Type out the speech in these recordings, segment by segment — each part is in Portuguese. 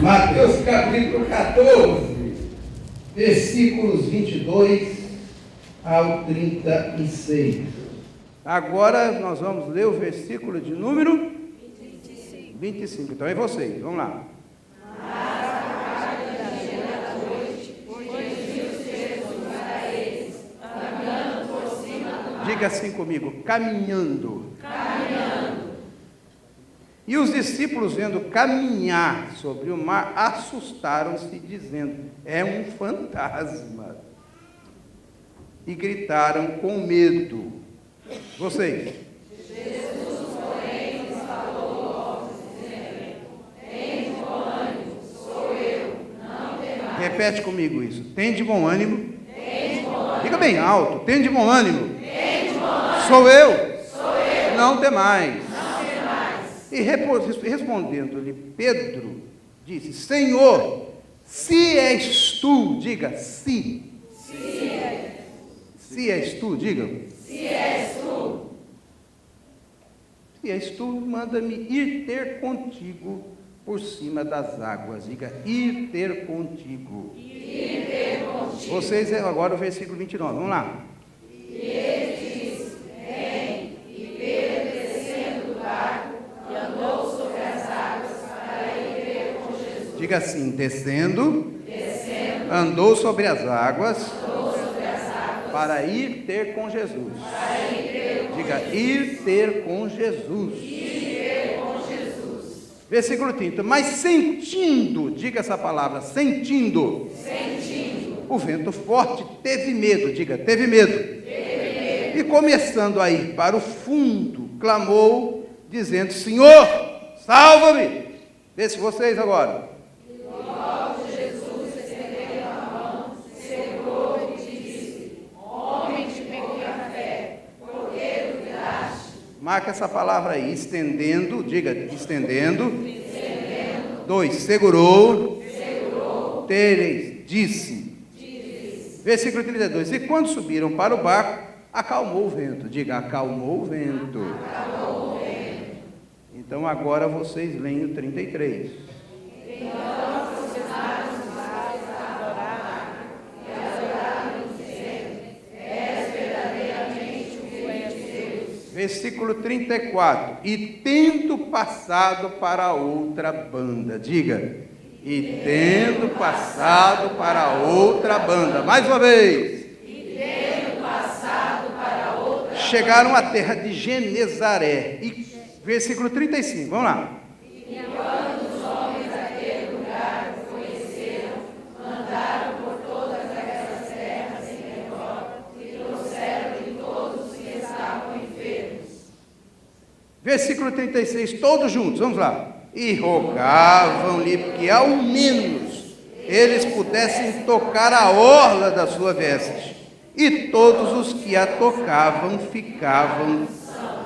Mateus capítulo 14, versículos 22 ao 36. Agora nós vamos ler o versículo de número 25. Então é vocês, vamos lá. Diga assim comigo, caminhando. E os discípulos, vendo caminhar sobre o mar, assustaram-se, dizendo, é um fantasma. E gritaram com medo. Vocês. Jesus, porém, lhes falou logo, dizendo, tem de bom ânimo, sou eu, não temais. Repete comigo isso. Tem de bom ânimo. Tem de bom ânimo. Diga bem alto. Tem de bom ânimo. Tem de bom ânimo. Sou eu. Sou eu. Não temais. E respondendo-lhe Pedro, disse, Senhor, se és tu, diga, se. Se és tu, diga. Se és tu. Se és tu, manda-me ir ter contigo por cima das águas. Diga, ir ter contigo. Ir ter contigo. Vocês, agora o versículo 29, vamos lá. E ele disse, vem, e Pedro descendo do barco, e andou sobre as águas para ir ter com Jesus. Diga assim, descendo, andou sobre as águas, para ir ter com Jesus. Diga, ir ter com Jesus. Versículo 30. Mas sentindo, diga essa palavra, sentindo. O vento forte teve medo, diga, teve medo. E começando a ir para o fundo, clamou, dizendo, Senhor, salva-me. Desce vocês agora. Marca essa palavra aí, estendendo, diga, estendendo. 2, segurou. 3, disse. Versículo 32, e quando subiram para o barco, acalmou o vento. Diga, acalmou o vento. Então agora vocês leem o 33. Versículo 34, e tendo passado para outra banda, diga, e tendo passado para outra banda, mais uma vez, e tendo passado para outra chegaram banda, à terra de Genezaré, e versículo 35, vamos lá. E quando os homens daquele lugar o conheceram, mandaram por todas aquelas terras em redor, e trouxeram-lhe todos os que estavam enfermos. Versículo 36, todos juntos, vamos lá. E rogavam-lhe que ao menos eles pudessem tocar a orla da sua veste. E todos os que a tocavam ficavam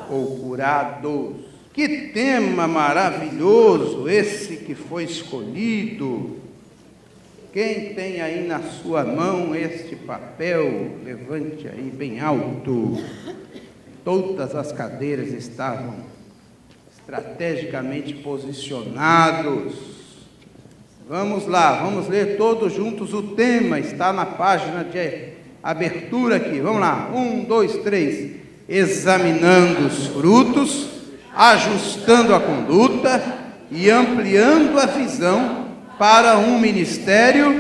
ou curados. Que tema maravilhoso esse que foi escolhido. Quem tem aí na sua mão este papel, levante aí bem alto. Todas as cadeiras estavam estrategicamente posicionados. Vamos lá, vamos ler todos juntos o tema, está na página de abertura aqui. Vamos lá, 1, 2, 3. Examinando os frutos, ajustando a conduta e ampliando a visão para um ministério.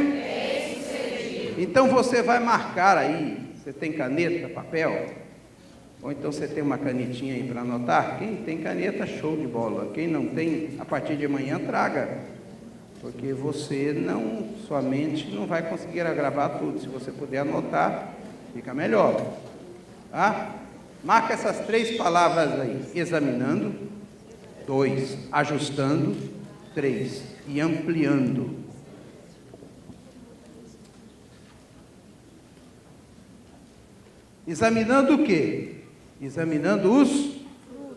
Então você vai marcar aí, você tem caneta, papel? Ou então você tem uma canetinha aí para anotar? Quem tem caneta, show de bola. Quem não tem, a partir de amanhã traga. Porque você não somente não vai conseguir gravar tudo. Se você puder anotar, fica melhor. Tá? Marca essas 3 palavras aí. Examinando. 2, ajustando. 3, e ampliando. Examinando o quê? Examinando os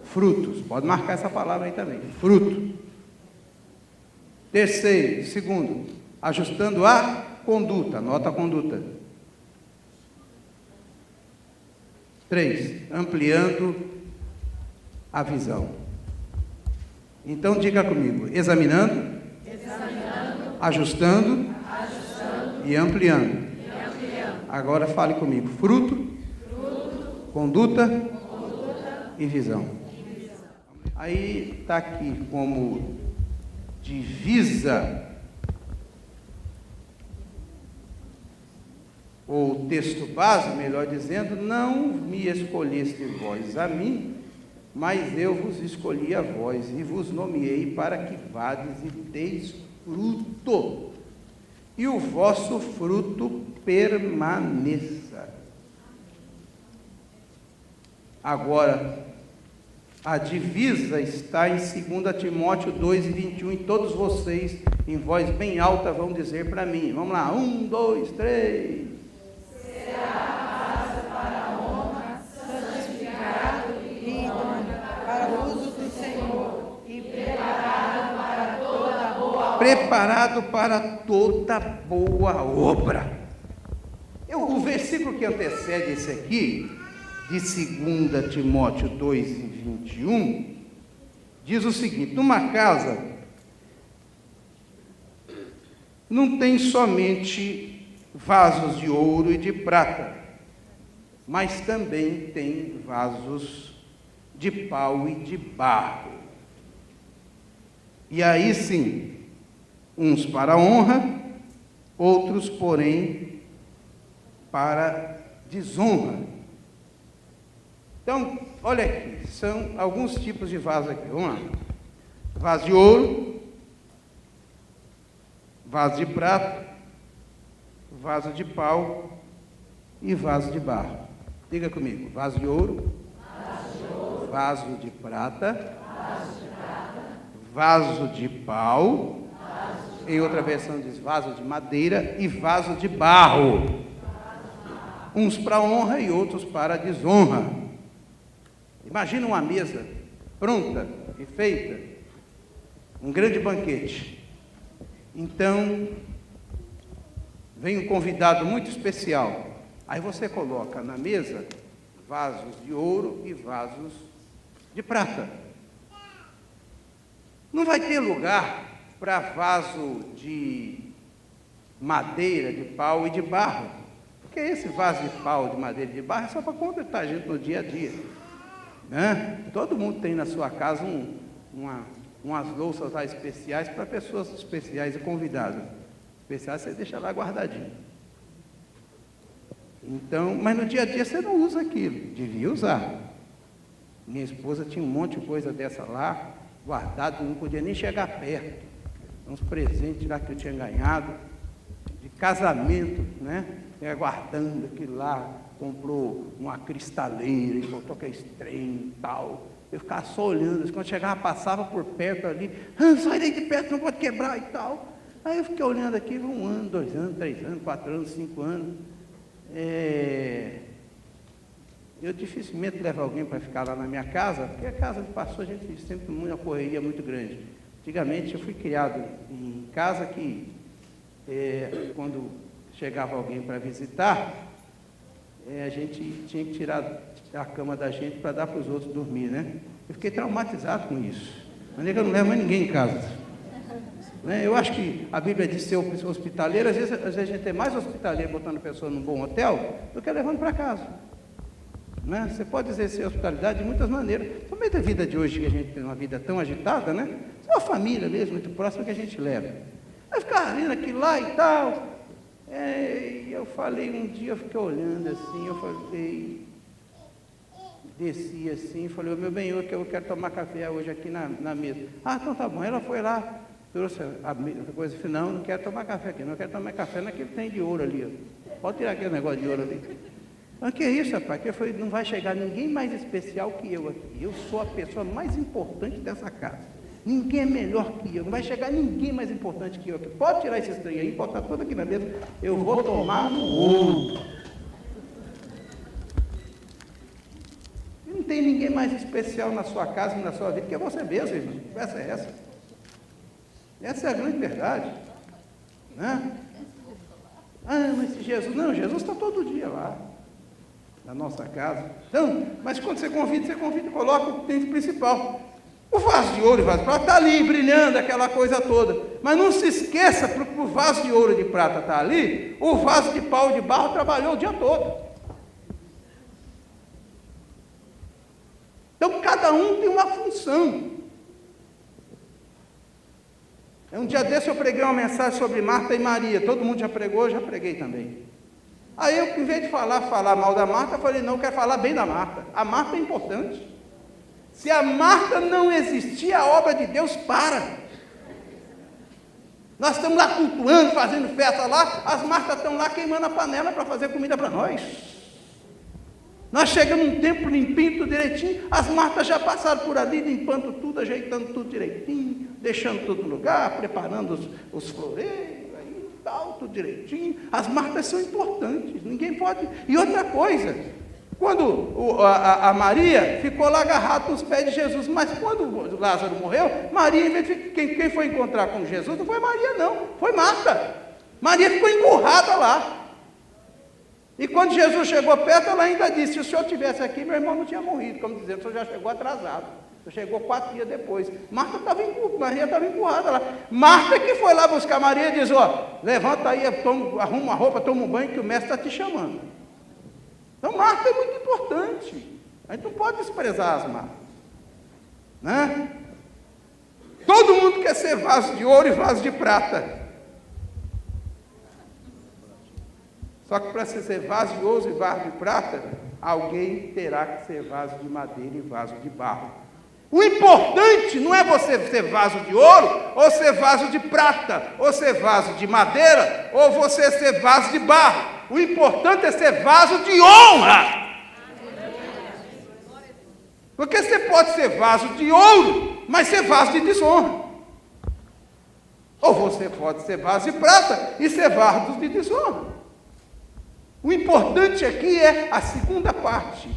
frutos. Pode marcar essa palavra aí também. Fruto. Terceiro, segundo, ajustando a conduta. Anota a conduta. 3, ampliando a visão. Então diga comigo, examinando Ajustando e ampliando. Agora fale comigo. Fruto, conduta e visão. Aí está aqui como divisa, ou texto base, melhor dizendo, não me escolheste vós a mim, mas eu vos escolhi a vós e vos nomeei para que vades e deis fruto, e o vosso fruto permaneça. Agora, a divisa está em 2 Timóteo 2:21, e todos vocês, em voz bem alta, vão dizer para mim. Vamos lá, 1, 2, 3. Será a casa para a honra, santificado e idôneo para o uso do Senhor, e preparado para toda boa obra. Preparado para toda boa obra. O versículo que antecede esse aqui, de 2 Timóteo 2:21, diz o seguinte: numa casa não tem somente vasos de ouro e de prata, mas também tem vasos de pau e de barro. E aí sim, uns para honra, outros, porém, para desonra. Então, olha aqui, são alguns tipos de vaso aqui. Vamos lá. Vaso de ouro, vaso de prata, vaso de pau e vaso de barro. Diga comigo: vaso de ouro, vaso de prata, vaso de pau, em outra versão diz vaso de madeira, e vaso de barro. Uns para honra e outros para desonra. Imagina uma mesa pronta e feita, um grande banquete. Então, vem um convidado muito especial. Aí você coloca na mesa vasos de ouro e vasos de prata. Não vai ter lugar para vaso de madeira, de pau e de barro. Porque esse vaso de pau, de madeira e de barro é só para contentar a gente no dia a dia. Né? Todo mundo tem na sua casa umas louças lá especiais para pessoas especiais e convidadas. Especiais você deixa lá guardadinho. Então, mas no dia a dia você não usa aquilo. Devia usar. Minha esposa tinha um monte de coisa dessa lá, guardado, não podia nem chegar perto. Uns presentes lá que eu tinha ganhado, de casamento, né? Guardando aquilo lá. Comprou uma cristaleira e botou aquele trem e tal. Eu ficava só olhando, quando chegava, passava por perto ali, sai daí de perto, não pode quebrar e tal. Aí eu fiquei olhando aquilo 1 ano, 2 anos, 3 anos, 4 anos, 5 anos. Eu dificilmente levo alguém para ficar lá na minha casa, porque a casa de pastor a gente sempre uma correria muito grande. Antigamente eu fui criado em casa que, quando chegava alguém para visitar, a gente tinha que tirar a cama da gente para dar para os outros dormir, né? Eu fiquei traumatizado com isso. Mas eu não levo mais ninguém em casa. Né? Eu acho que a Bíblia diz ser hospitaleiro, às vezes a gente é mais hospitaleiro botando a pessoa num bom hotel do que levando para casa. Né? Você pode exercer hospitalidade de muitas maneiras. Também da vida de hoje, que a gente tem uma vida tão agitada, né? É uma família mesmo, muito próxima, que a gente leva. Aí ficava vendo aquilo lá e tal. E eu falei, um dia eu fiquei olhando assim, eu falei, desci assim, falei, meu bem, eu quero tomar café hoje aqui na mesa. Ah, então tá bom. Ela foi lá, trouxe a coisa, disse, não quero tomar café aqui, não quero tomar café naquele que tem de ouro ali. Ó. Pode tirar aquele negócio de ouro ali. Mas que é isso, rapaz? Que eu falei, não vai chegar ninguém mais especial que eu aqui. Eu sou a pessoa mais importante dessa casa. Ninguém é melhor que eu. Não vai chegar ninguém mais importante que eu aqui. Pode tirar esse trem aí, botar tudo aqui na mesa. Eu vou tomar no ouro. Não tem ninguém mais especial na sua casa e na sua vida que você mesmo, irmão. Essa é essa. Essa é a grande verdade. Né? Ah, mas se Jesus... Não, Jesus está todo dia lá. Na nossa casa. Então, mas quando você convida e coloca o tempo principal. O vaso de ouro e vaso de prata está ali, brilhando, aquela coisa toda. Mas não se esqueça, porque o vaso de ouro e de prata está ali, o vaso de pau e de barro trabalhou o dia todo. Então, cada um tem uma função. Um dia desse eu preguei uma mensagem sobre Marta e Maria. Todo mundo já pregou, eu já preguei também. Aí eu, em vez de falar mal da Marta, eu falei, não, eu quero falar bem da Marta. A Marta é importante. Se a Marta não existir, a obra de Deus para. Nós estamos lá cultuando, fazendo festa lá, as Martas estão lá queimando a panela para fazer comida para nós. Nós chegamos num tempo limpinho, tudo direitinho, as Martas já passaram por ali, limpando tudo, ajeitando tudo direitinho, deixando tudo no lugar, preparando os floreios, aí tal, tudo direitinho. As Martas são importantes, ninguém pode. E outra coisa, quando a Maria ficou lá agarrada nos pés de Jesus, mas quando Lázaro morreu, Maria, em vez de quem foi encontrar com Jesus, não foi Maria não, foi Marta. Maria ficou empurrada lá. E quando Jesus chegou perto, ela ainda disse, se o senhor estivesse aqui, meu irmão não tinha morrido, como dizendo, o senhor já chegou atrasado, o senhor chegou 4 dias depois. Maria estava empurrada lá. Marta que foi lá buscar Maria e diz, ó, levanta aí, arruma uma roupa, toma um banho, que o mestre está te chamando. Então, Marta é muito importante. A gente não pode desprezar as Martas. Né? Todo mundo quer ser vaso de ouro e vaso de prata. Só que para ser vaso de ouro e vaso de prata, alguém terá que ser vaso de madeira e vaso de barro. O importante não é você ser vaso de ouro, ou ser vaso de prata, ou ser vaso de madeira, ou você ser vaso de barro. O importante é ser vaso de honra. Porque você pode ser vaso de ouro, mas ser vaso de desonra. Ou você pode ser vaso de prata e ser vaso de desonra. O importante aqui é a segunda parte,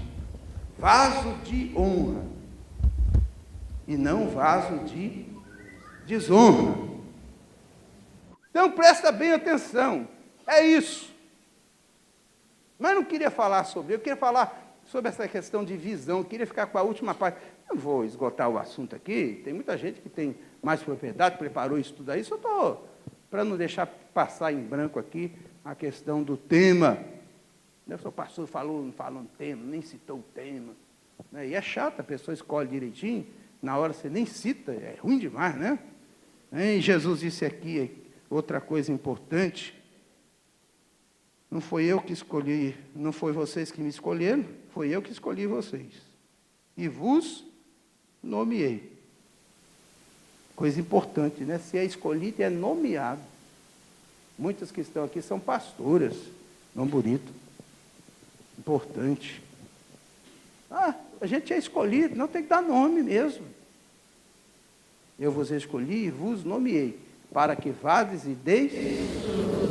vaso de honra, e não vaso de desonra. Então presta bem atenção, é isso. Mas não queria falar sobre, eu queria falar sobre essa questão de visão, eu queria ficar com a última parte. Eu vou esgotar o assunto aqui, tem muita gente que tem mais propriedade, preparou isso tudo aí, só estou, para não deixar passar em branco aqui, a questão do tema. O seu pastor não falou no tema, nem citou o tema. Né? E é chato, a pessoa escolhe direitinho, na hora você nem cita, é ruim demais, né? E Jesus disse aqui, outra coisa importante, não foi eu que escolhi, não foi vocês que me escolheram, foi eu que escolhi vocês. E vos nomeei. Coisa importante, né? Se é escolhido, é nomeado. Muitas que estão aqui são pastoras, não bonito. Importante. A gente é escolhido, não tem que dar nome mesmo. Eu vos escolhi e vos nomeei, para que vades e deis,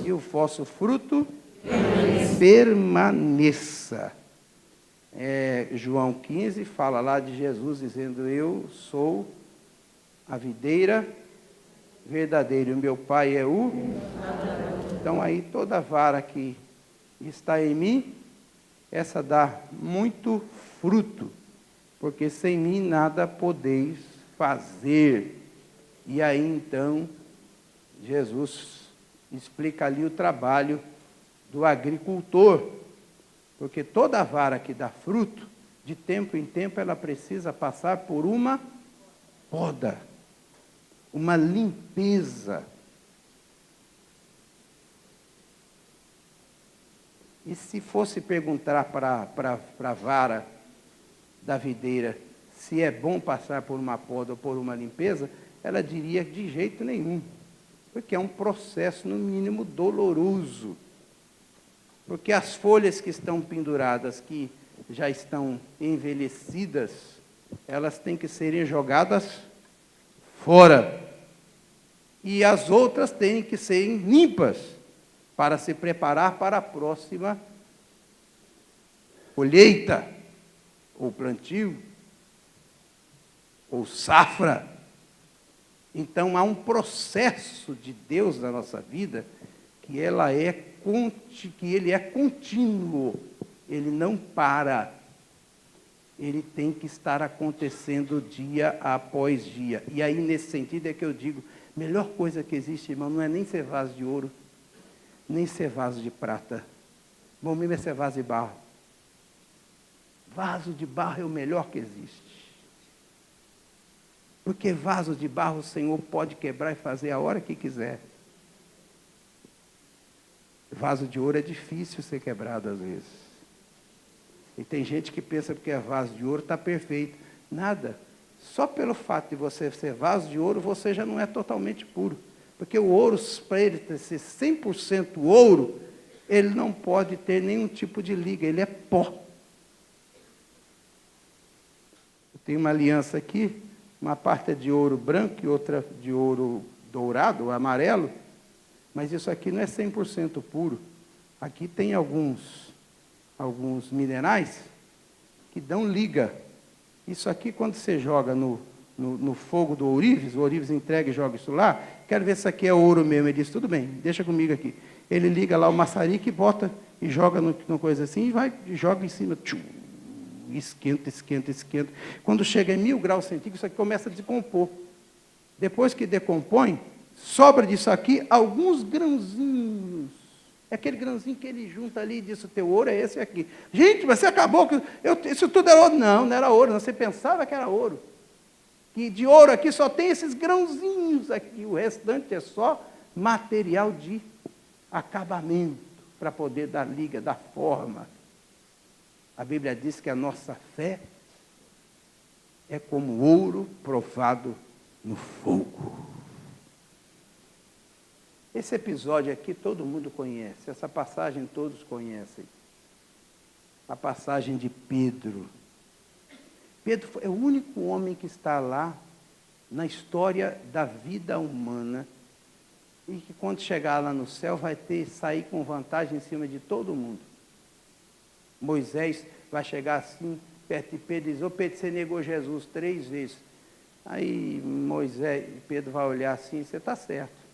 e o vosso fruto permaneça. João 15 fala lá de Jesus dizendo, eu sou a videira verdadeira, e o meu Pai é o... Então aí toda vara que está em mim, essa dá muito fruto, porque sem mim nada podeis fazer. E aí então, Jesus explica ali o trabalho do agricultor, porque toda vara que dá fruto, de tempo em tempo ela precisa passar por uma poda, uma limpeza. E se fosse perguntar para a vara da videira se é bom passar por uma poda ou por uma limpeza, ela diria de jeito nenhum, porque é um processo, no mínimo, doloroso. Porque as folhas que estão penduradas, que já estão envelhecidas, elas têm que serem jogadas fora. E as outras têm que serem limpas, para se preparar para a próxima colheita, ou plantio, ou safra. Então, há um processo de Deus na nossa vida, que ele é contínuo, ele não para. ele tem que estar acontecendo dia após dia. E aí, nesse sentido, é que eu digo, melhor coisa que existe, irmão, não é nem ser vaso de ouro, nem ser vaso de prata. Bom mesmo é ser vaso de barro. Vaso de barro é o melhor que existe. Porque vaso de barro o Senhor pode quebrar e fazer a hora que quiser. Vaso de ouro é difícil ser quebrado às vezes. E tem gente que pensa que é vaso de ouro está perfeito. Nada. Só pelo fato de você ser vaso de ouro, você já não é totalmente puro. Porque o ouro, para ele ser 100% ouro, ele não pode ter nenhum tipo de liga, ele é pó. Eu tenho uma aliança aqui, uma parte é de ouro branco e outra de ouro dourado, amarelo, mas isso aqui não é 100% puro. Aqui tem alguns minerais que dão liga. Isso aqui, quando você joga no fogo do ourives, o ourives entrega e joga isso lá, quero ver se aqui é ouro mesmo. Ele diz, tudo bem, deixa comigo aqui. Ele liga lá o maçarico e bota, e joga numa coisa assim, e joga em cima, tchum, esquenta, esquenta, esquenta. Quando chega em 1000 graus centígrados, isso aqui começa a decompor. Depois que decompõe, sobra disso aqui alguns grãozinhos. É aquele grãozinho que ele junta ali e diz, o teu ouro é esse aqui. Gente, mas você acabou, isso tudo era ouro. Não, não era ouro, você pensava que era ouro. E de ouro aqui só tem esses grãozinhos aqui, o restante é só material de acabamento, para poder dar liga, dar forma. A Bíblia diz que a nossa fé é como ouro provado no fogo. Esse episódio aqui todo mundo conhece, essa passagem todos conhecem. A passagem de Pedro. Pedro é o único homem que está lá na história da vida humana e que quando chegar lá no céu vai sair com vantagem em cima de todo mundo. Moisés vai chegar assim perto de Pedro e diz, ô Pedro, você negou Jesus 3 vezes. Aí Pedro vai olhar assim, você está certo.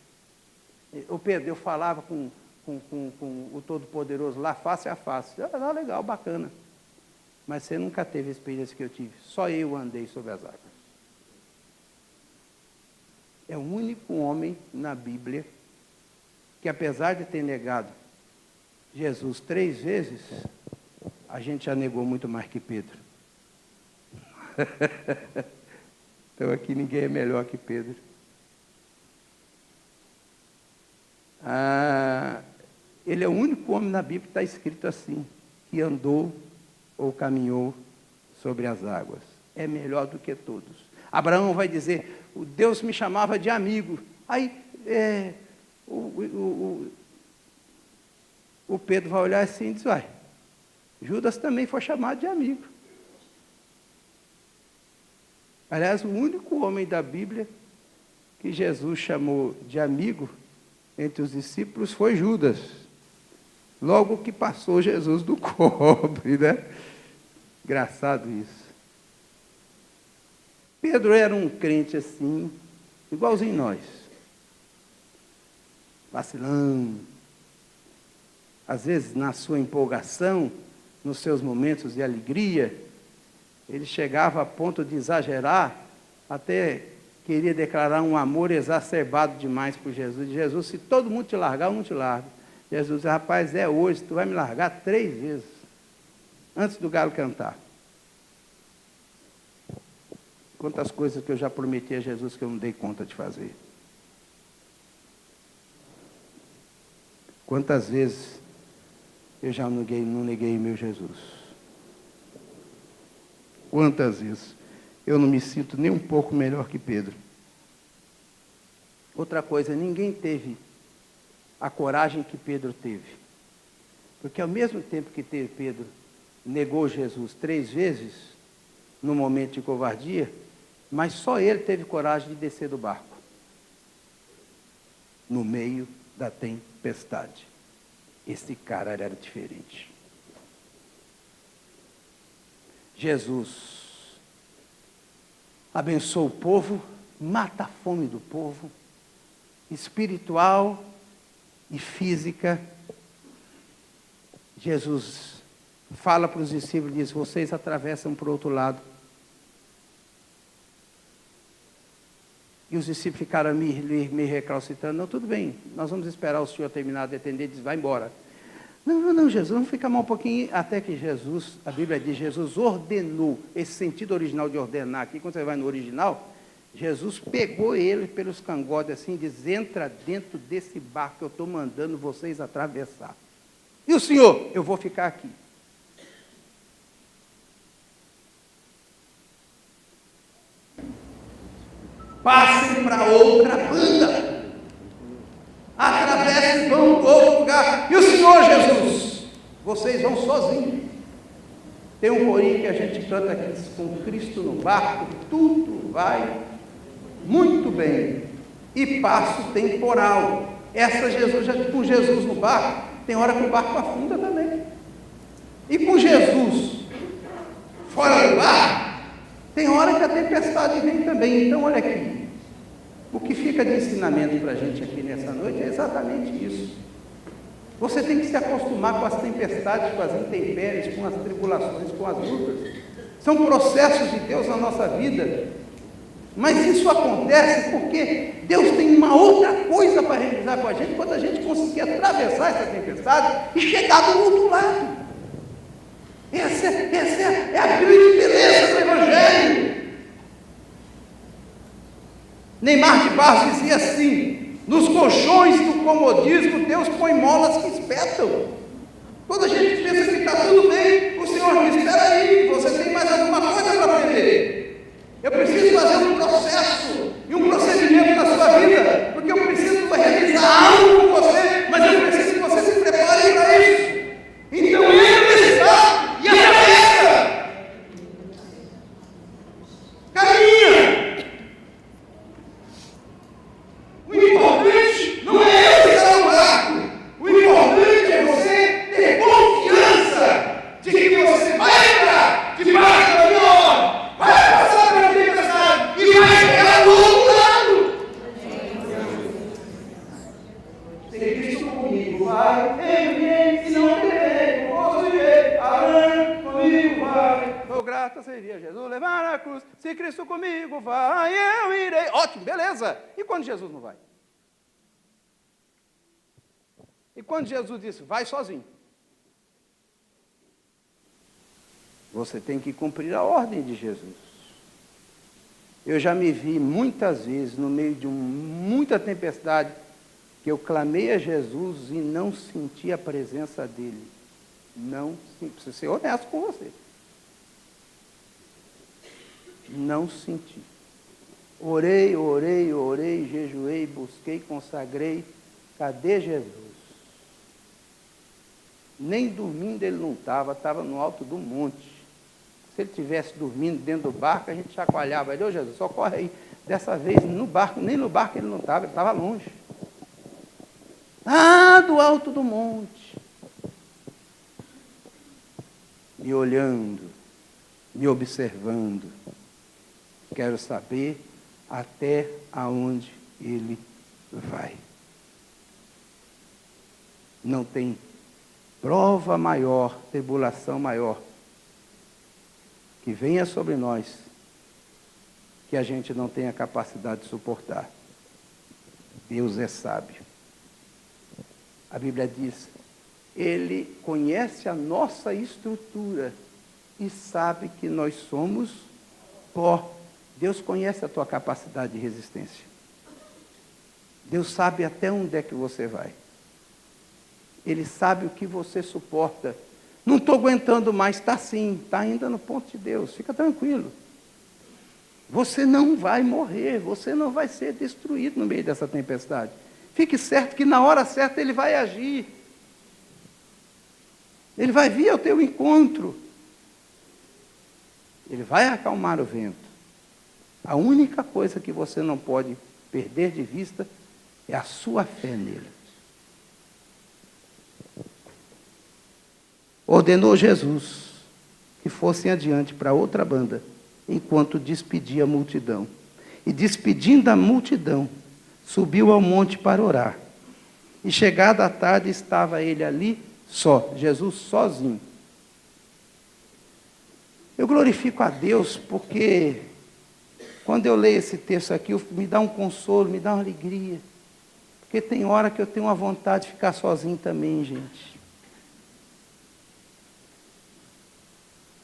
Ô Pedro, eu falava com o Todo-Poderoso lá, face a face. Ah, legal, bacana. Mas você nunca teve a experiência que eu tive. Só eu andei sobre as águas. É o único homem na Bíblia que, apesar de ter negado Jesus 3 vezes, a gente já negou muito mais que Pedro. Então aqui ninguém é melhor que Pedro. Ele é o único homem na Bíblia que está escrito assim, que andou ou caminhou sobre as águas. É melhor do que todos. Abraão vai dizer, o Deus me chamava de amigo. Aí o Pedro vai olhar assim e diz, vai, Judas também foi chamado de amigo. Aliás, o único homem da Bíblia que Jesus chamou de amigo entre os discípulos foi Judas. Logo que passou Jesus do cobre, né? Engraçado isso. Pedro era um crente assim, igualzinho nós. Vacilando. Às vezes, na sua empolgação, nos seus momentos de alegria, ele chegava a ponto de exagerar, até queria declarar um amor exacerbado demais por Jesus. Jesus, se todo mundo te largar, eu não te largo. Jesus disse, rapaz, é hoje, tu vai me largar 3 vezes, antes do galo cantar. Quantas coisas que eu já prometi a Jesus que eu não dei conta de fazer. Quantas vezes eu já não neguei meu Jesus. Quantas vezes eu não me sinto nem um pouco melhor que Pedro. Outra coisa, ninguém teve a coragem que Pedro teve. Porque ao mesmo tempo que Pedro negou Jesus 3 vezes, no momento de covardia, mas só ele teve coragem de descer do barco, no meio da tempestade. Esse cara era diferente. Jesus abençoa o povo, mata a fome do povo, espiritual e física. Jesus fala para os discípulos e diz: vocês atravessam para o outro lado. E os discípulos ficaram me recalcitrando. Não, tudo bem, nós vamos esperar o Senhor terminar de atender. Diz: vai embora. Não, Jesus, vamos ficar mais um pouquinho. Até que Jesus, a Bíblia diz, Jesus ordenou. Esse sentido original de ordenar aqui, quando você vai no original, Jesus pegou ele pelos cangotes assim, diz: entra dentro desse barco que eu estou mandando vocês atravessar. E o Senhor? Eu vou ficar aqui. Passem para outra banda. Atravessem, vão para outro lugar. E o Senhor Jesus? Vocês vão sozinhos. Tem um corinho que a gente canta aqui, com Cristo no barco, tudo vai muito bem. E passo temporal. Com Jesus no barco, tem hora que o barco afunda também. E com Jesus fora do barco, tem hora que a tempestade vem também. Então, olha aqui. O que fica de ensinamento para a gente aqui nessa noite é exatamente isso. Você tem que se acostumar com as tempestades, com as intempéries, com as tribulações, com as lutas. São processos de Deus na nossa vida. Mas isso acontece porque Deus tem uma outra coisa para realizar com a gente quando a gente conseguir atravessar essa tempestade e chegar do outro lado. Essa é a grande beleza do Evangelho. Neymar de Barros dizia assim: nos colchões do comodismo Deus põe molas que espetam. Quando a gente pensa que está tudo bem, o Senhor diz: espera aí, você tem mais alguma coisa para aprender. Eu preciso fazer um processo e um procedimento na sua vida, porque eu preciso realizar algo com você, mas eu preciso que você se prepare para isso. Então ele está e atravessa. Caminha. O importante não é eu estar no barco. O importante é você ter confiança de que você vai entrar debaixo da minha ordem, vai passar pela tempestade e vai chegar do outro lado. Tem Cristo comigo, vai, e não terei, posso viver, Arã comigo vai. Sou grata seria Jesus levar a cruz, se Cristo comigo vai, eu irei. Ótimo, beleza. E quando Jesus não vai? E quando Jesus disse: vai sozinho? Você tem que cumprir a ordem de Jesus. Eu já me vi muitas vezes no meio de muita tempestade, que eu clamei a Jesus e não senti a presença dele. Não, preciso ser honesto com você. Não senti. Orei, jejuei, busquei, consagrei. Cadê Jesus? Nem dormindo ele não estava no alto do monte. Se ele estivesse dormindo dentro do barco, a gente chacoalhava. Ele: ô Jesus, socorre aí. Dessa vez, no barco, nem no barco ele não estava, ele estava longe. Do alto do monte. Me olhando, me observando. Quero saber até aonde ele vai. Não tem prova maior, tribulação maior, que venha sobre nós, que a gente não tenha capacidade de suportar. Deus é sábio. A Bíblia diz: Ele conhece a nossa estrutura e sabe que nós somos pó. Deus conhece a tua capacidade de resistência. Deus sabe até onde é que você vai. Ele sabe o que você suporta. Não estou aguentando mais, está sim, está ainda no ponto de Deus, fica tranquilo. Você não vai morrer, você não vai ser destruído no meio dessa tempestade. Fique certo que na hora certa ele vai agir. Ele vai vir ao teu encontro. Ele vai acalmar o vento. A única coisa que você não pode perder de vista é a sua fé nele. Ordenou Jesus que fossem adiante para outra banda, enquanto despedia a multidão. E despedindo a multidão, subiu ao monte para orar. E chegada a tarde, estava ele ali só, Jesus sozinho. Eu glorifico a Deus porque quando eu leio esse texto aqui, me dá um consolo, me dá uma alegria. Porque tem hora que eu tenho uma vontade de ficar sozinho também, gente.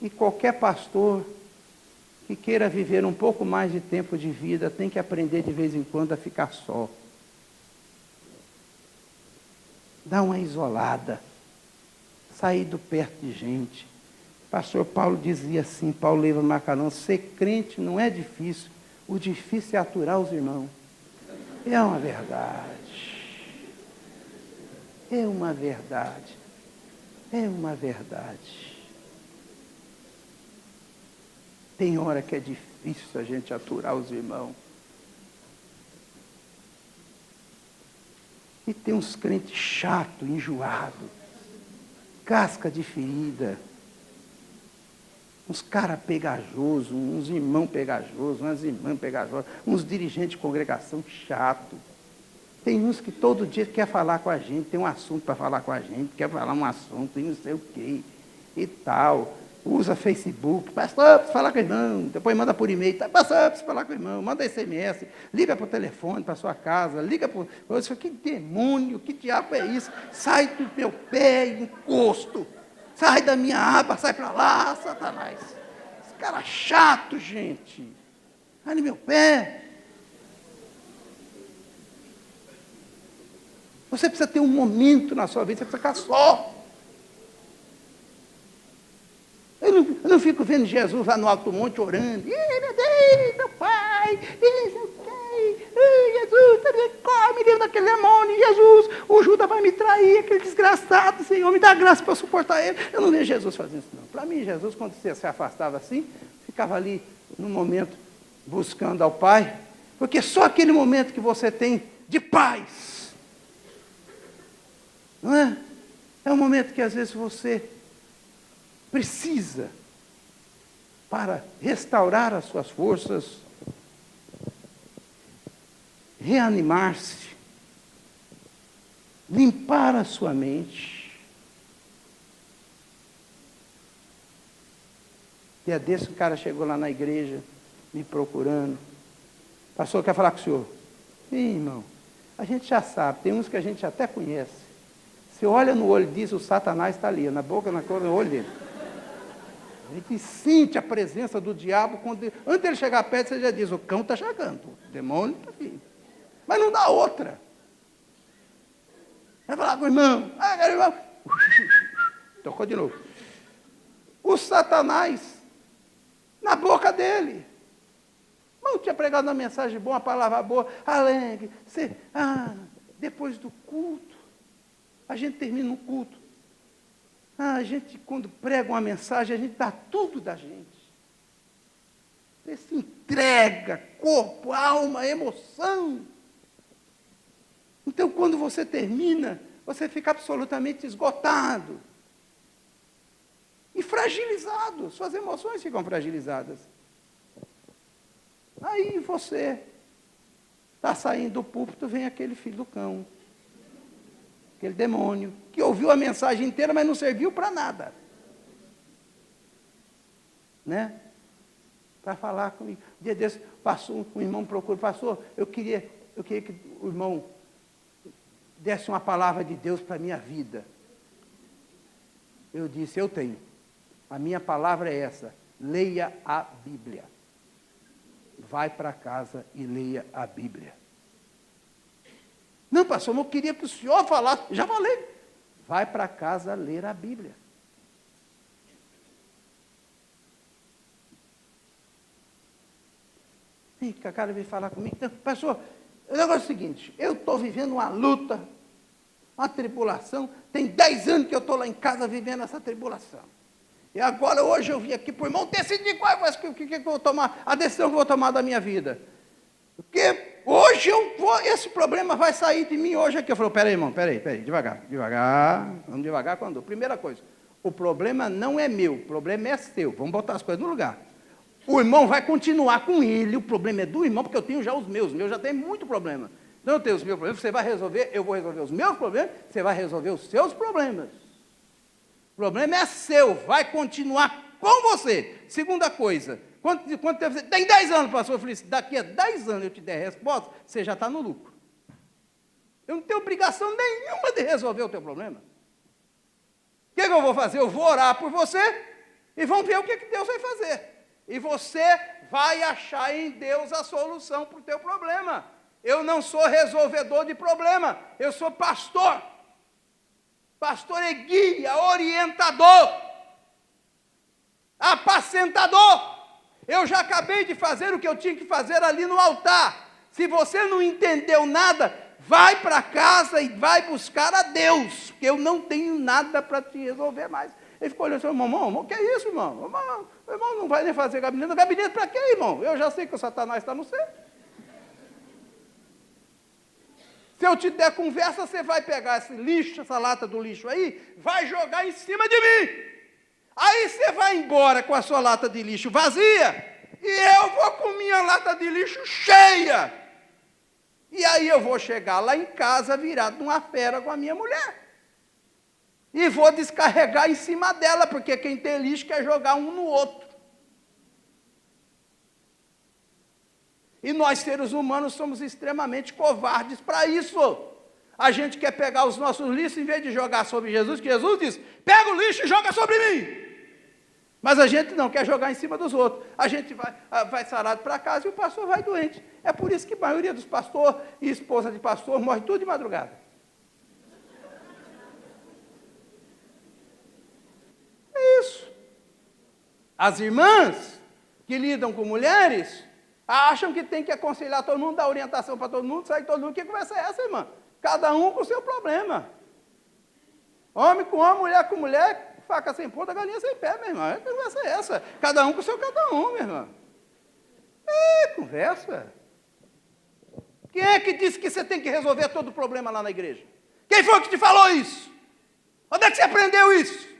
E qualquer pastor que queira viver um pouco mais de tempo de vida tem que aprender de vez em quando a ficar só. Dar uma isolada. Sair do perto de gente. Pastor Paulo dizia assim, Paulo Leva Macarão, ser crente não é difícil, o difícil é aturar os irmãos. É uma verdade. É uma verdade. É uma verdade. Tem hora que é difícil a gente aturar os irmãos. E tem uns crentes chatos, enjoados, casca de ferida, uns caras pegajosos, uns irmãos pegajosos, umas irmãs pegajosas, uns dirigentes de congregação chato. Tem uns que todo dia quer falar com a gente, tem um assunto para falar com a gente, quer falar um assunto e não sei o quê, e tal. Usa Facebook, pastor, preciso falar com o irmão, depois manda por e-mail, pastor, preciso falar com o irmão, manda SMS, liga para o telefone, para a sua casa, liga para o... Que demônio, que diabo é isso? Sai do meu pé, encosto, sai da minha aba, sai para lá, Satanás. Esse cara chato, gente. Sai do meu pé. Você precisa ter um momento na sua vida, você precisa ficar só. Eu não fico vendo Jesus lá no alto monte orando. Ei, meu Deus, meu Pai, Jesus, me livra daquele demônio, Jesus, o Judas vai me trair, aquele desgraçado, Senhor, me dá graça para eu suportar ele. Eu não vejo Jesus fazendo isso, não. Para mim, Jesus, quando você se afastava assim, ficava ali, num momento, buscando ao Pai, porque só aquele momento que você tem de paz, não é? É um momento que às vezes você precisa para restaurar as suas forças, reanimar-se, limpar a sua mente. Dia desse o cara chegou lá na igreja, me procurando. Pastor, quer falar com o senhor? Ih, irmão, a gente já sabe, tem uns que a gente até conhece. Você olha no olho diz, o Satanás está ali, na boca, na cor, no olho dele. A gente sente a presença do diabo, antes de ele chegar perto, você já diz, o cão está chegando, o demônio está aqui. Mas não dá outra. Vai falar com o irmão, irmão. Tocou de novo. O Satanás, na boca dele. Não tinha pregado uma mensagem boa, uma palavra boa, alegre. Depois do culto, a gente termina um culto. A gente, quando prega uma mensagem, a gente dá tudo da gente. Você se entrega, corpo, alma, emoção. Então, quando você termina, você fica absolutamente esgotado. E fragilizado. Suas emoções ficam fragilizadas. Aí você está saindo do púlpito, vem aquele filho do cão. Aquele demônio, que ouviu a mensagem inteira, mas não serviu para nada. Né? Para falar comigo. Um dia desse, passou, um irmão procurou, pastor, eu queria que o irmão desse uma palavra de Deus para a minha vida. Eu disse, eu tenho. A minha palavra é essa, leia a Bíblia. Vai para casa e leia a Bíblia. Não, pastor, eu queria que o senhor falasse. Já falei. Vai para casa ler a Bíblia. E o cara veio falar comigo. Pastor, o negócio é o seguinte, eu estou vivendo uma luta, uma tribulação. Tem 10 anos que eu estou lá em casa vivendo essa tribulação. E agora, hoje eu vim aqui para o irmão decidir qual é que eu vou tomar, a decisão que eu vou tomar da minha vida. Porque hoje esse problema vai sair de mim hoje aqui. Eu falei, peraí, irmão, peraí, devagar, vamos devagar quando? Primeira coisa, o problema não é meu, o problema é seu, vamos botar as coisas no lugar. O irmão vai continuar com ele, o problema é do irmão, porque eu tenho já os meus já tem muito problema. Então eu tenho os meus problemas, você vai resolver, eu vou resolver os meus problemas, você vai resolver os seus problemas. O problema é seu, vai continuar com você. Segunda coisa, quanto tempo você tem? 10 anos, pastor. Eu falei, se daqui a 10 anos eu te der a resposta, você já está no lucro. Eu não tenho obrigação nenhuma de resolver o teu problema. O que eu vou fazer? Eu vou orar por você e vamos ver o que Deus vai fazer. E você vai achar em Deus a solução para o teu problema. Eu não sou resolvedor de problema, eu sou pastor. Pastor é guia, orientador, apacentador. Eu já acabei de fazer o que eu tinha que fazer ali no altar. Se você não entendeu nada, vai para casa e vai buscar a Deus, porque eu não tenho nada para te resolver mais. Ele ficou olhando e falou, irmão, o que é isso, irmão? O irmão não vai nem fazer gabinete. Gabinete para quê, irmão? Eu já sei que o Satanás está no centro. Se eu te der conversa, você vai pegar esse lixo, essa lata do lixo aí, vai jogar em cima de mim. Aí você vai embora com a sua lata de lixo vazia, e eu vou com minha lata de lixo cheia. E aí eu vou chegar lá em casa virado numa fera com a minha mulher. E vou descarregar em cima dela, porque quem tem lixo quer jogar um no outro. E nós, seres humanos, somos extremamente covardes para isso. A gente quer pegar os nossos lixos, em vez de jogar sobre Jesus, que Jesus diz, pega o lixo e joga sobre mim. Mas a gente não quer jogar em cima dos outros. A gente vai sarado para casa e o pastor vai doente. É por isso que a maioria dos pastores e esposa de pastor morre tudo de madrugada. É isso. As irmãs que lidam com mulheres acham que tem que aconselhar todo mundo, dar orientação para todo mundo, sair todo mundo. Que conversa é essa, irmã? Cada um com o seu problema. Homem com homem, mulher com mulher, faca sem ponta, galinha sem pé, meu irmão. Que conversa é essa? Cada um com o seu cada um, meu irmão. É conversa. Quem é que disse que você tem que resolver todo o problema lá na igreja? Quem foi que te falou isso? Onde é que você aprendeu isso?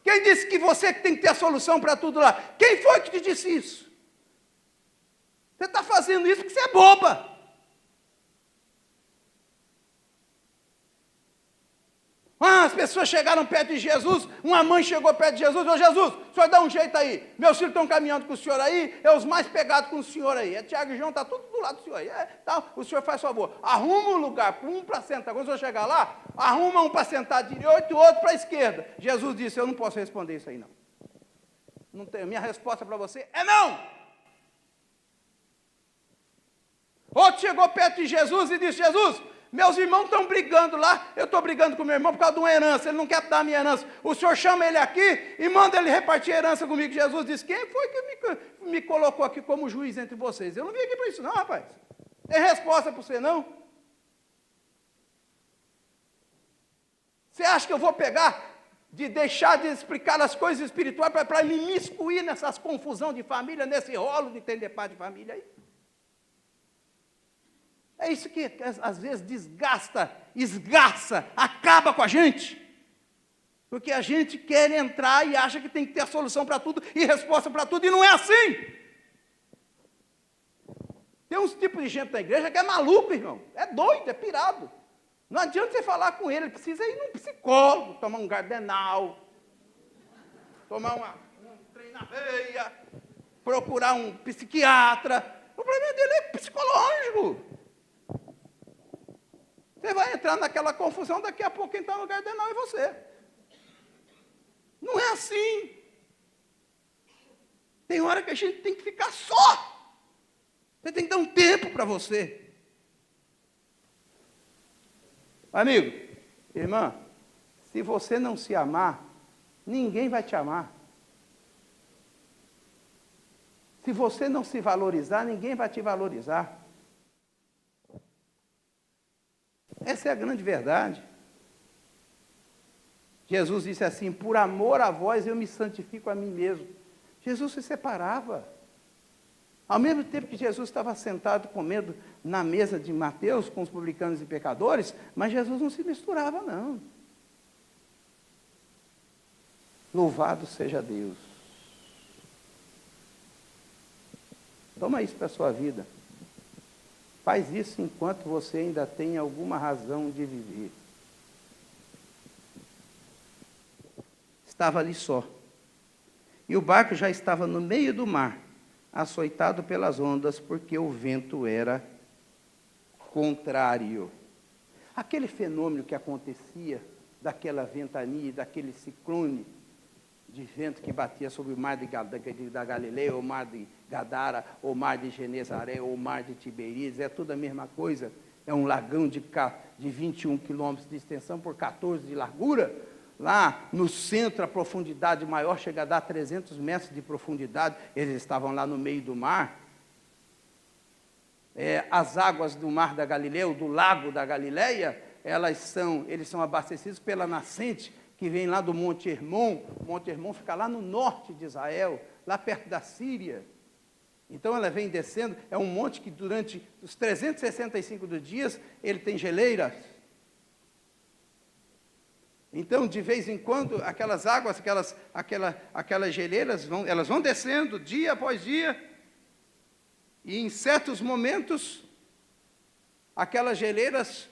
Quem disse que você tem que ter a solução para tudo lá? Quem foi que te disse isso? Você está fazendo isso porque você é boba. As pessoas chegaram perto de Jesus, uma mãe chegou perto de Jesus, ô Jesus, o senhor dá um jeito aí, meus filhos estão caminhando com o senhor aí, é os mais pegados com o senhor aí, Tiago e João, está tudo do lado do senhor aí, tá, o senhor faz favor, arruma um lugar, um para sentar, quando o senhor chegar lá, arruma um para sentar à direita e o outro para a esquerda. Jesus disse, eu não posso responder isso aí não tenho, minha resposta para você é não. Outro chegou perto de Jesus e disse, Jesus, meus irmãos estão brigando lá, eu estou brigando com meu irmão por causa de uma herança, ele não quer dar a minha herança, o senhor chama ele aqui e manda ele repartir a herança comigo. Jesus disse, quem foi que me colocou aqui como juiz entre vocês? Eu não vim aqui para isso não, rapaz. Tem resposta para você não? Você acha que eu vou pegar, de deixar de explicar as coisas espirituais para me imiscuir nessas confusão de família, nesse rolo de entender pai de família aí? É isso que às vezes desgasta, esgarça, acaba com a gente. Porque a gente quer entrar e acha que tem que ter a solução para tudo e resposta para tudo, e não é assim. Tem uns tipos de gente na igreja que é maluco, irmão. É doido, é pirado. Não adianta você falar com ele precisa ir num psicólogo, tomar um Gardenal, tomar um trem na veia, procurar um psiquiatra. O problema dele é psicológico. Você vai entrar naquela confusão, daqui a pouco quem está no Gardenal é você. Não é assim. Tem hora que a gente tem que ficar só. Você tem que dar um tempo para você. Amigo, irmã, se você não se amar, ninguém vai te amar. Se você não se valorizar, ninguém vai te valorizar. Essa é a grande verdade. Jesus disse assim, por amor a vós eu me santifico a mim mesmo. Jesus se separava. Ao mesmo tempo que Jesus estava sentado comendo na mesa de Mateus com os publicanos e pecadores, mas Jesus não se misturava não. Louvado seja Deus. Toma isso para a sua vida. Faz isso enquanto você ainda tem alguma razão de viver. estava ali só. E o barco já estava no meio do mar, açoitado pelas ondas, porque o vento era contrário. Aquele fenômeno que acontecia, daquela ventania, daquele ciclone de vento que batia sobre o mar da Galileia, ou o mar de Gadara, ou o mar de Genezaré, ou o mar de Tiberíades, é tudo a mesma coisa. É um lagão de 21 quilômetros de extensão por 14 de largura. Lá no centro, a profundidade maior chega a dar 300 metros de profundidade. Eles estavam lá no meio do mar. As águas do mar da Galileia, ou do lago da Galileia, eles são abastecidos pela nascente que vem lá do Monte Hermon. O Monte Hermon fica lá no norte de Israel, lá perto da Síria. Então ela vem descendo, é um monte que durante os 365 dias ele tem geleiras. Então, de vez em quando, aquelas águas, aquelas geleiras, elas vão descendo dia após dia, e em certos momentos, aquelas geleiras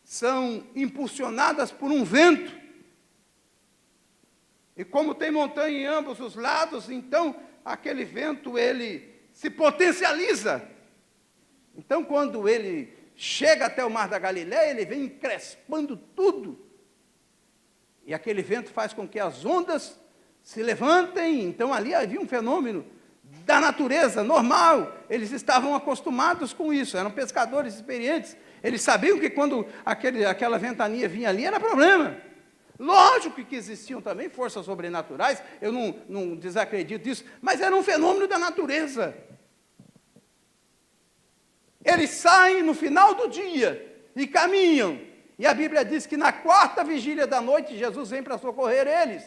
são impulsionadas por um vento. E como tem montanha em ambos os lados, então aquele vento, ele se potencializa. Então, quando ele chega até o mar da Galileia, ele vem encrespando tudo. E aquele vento faz com que as ondas se levantem. Então, ali havia um fenômeno da natureza normal. Eles estavam acostumados com isso, eram pescadores experientes. Eles sabiam que quando aquela ventania vinha ali, era problema. Lógico que existiam também forças sobrenaturais, eu não desacredito disso, mas era um fenômeno da natureza. Eles saem no final do dia e caminham, e a Bíblia diz que na 4ª vigília da noite, Jesus vem para socorrer eles.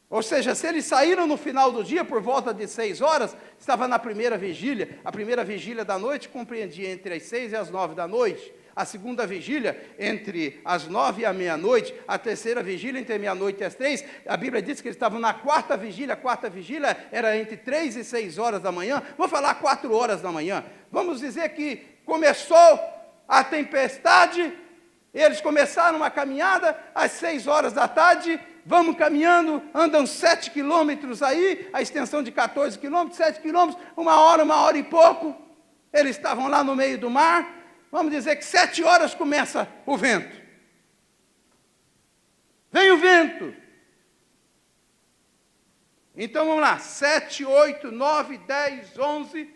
Ou seja, se eles saíram no final do dia, por volta de 6 horas, estava na primeira vigília. A primeira vigília da noite compreendia entre as 6 e as 9 da noite. A segunda vigília, entre as 9 e a meia-noite. A terceira vigília, entre a meia-noite e as 3. A Bíblia diz que eles estavam na 4ª vigília. A 4ª vigília era entre 3 e 6 horas da manhã. Vou falar 4 horas da manhã. Vamos dizer que começou a tempestade. Eles começaram uma caminhada às 6 horas da tarde. Vamos caminhando, andam 7 quilômetros aí, a extensão de 14 quilômetros, 7 quilômetros, 1 hora e pouco. Eles estavam lá no meio do mar. Vamos dizer que 7 horas começa o vento. Vem o vento. Então vamos lá, 7, 8, 9, 10, 11,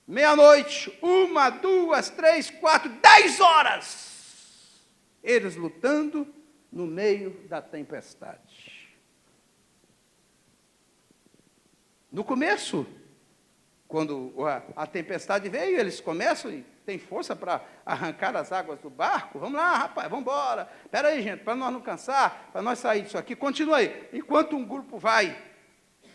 meia-noite, 1, 2, 3, 4, 10 horas. Eles lutando no meio da tempestade. No começo, quando a tempestade veio, eles começam e tem força para arrancar as águas do barco. Vamos lá, rapaz, vamos embora. Espera aí, gente, para nós não cansar, para nós sair disso aqui. Continua aí. Enquanto um grupo vai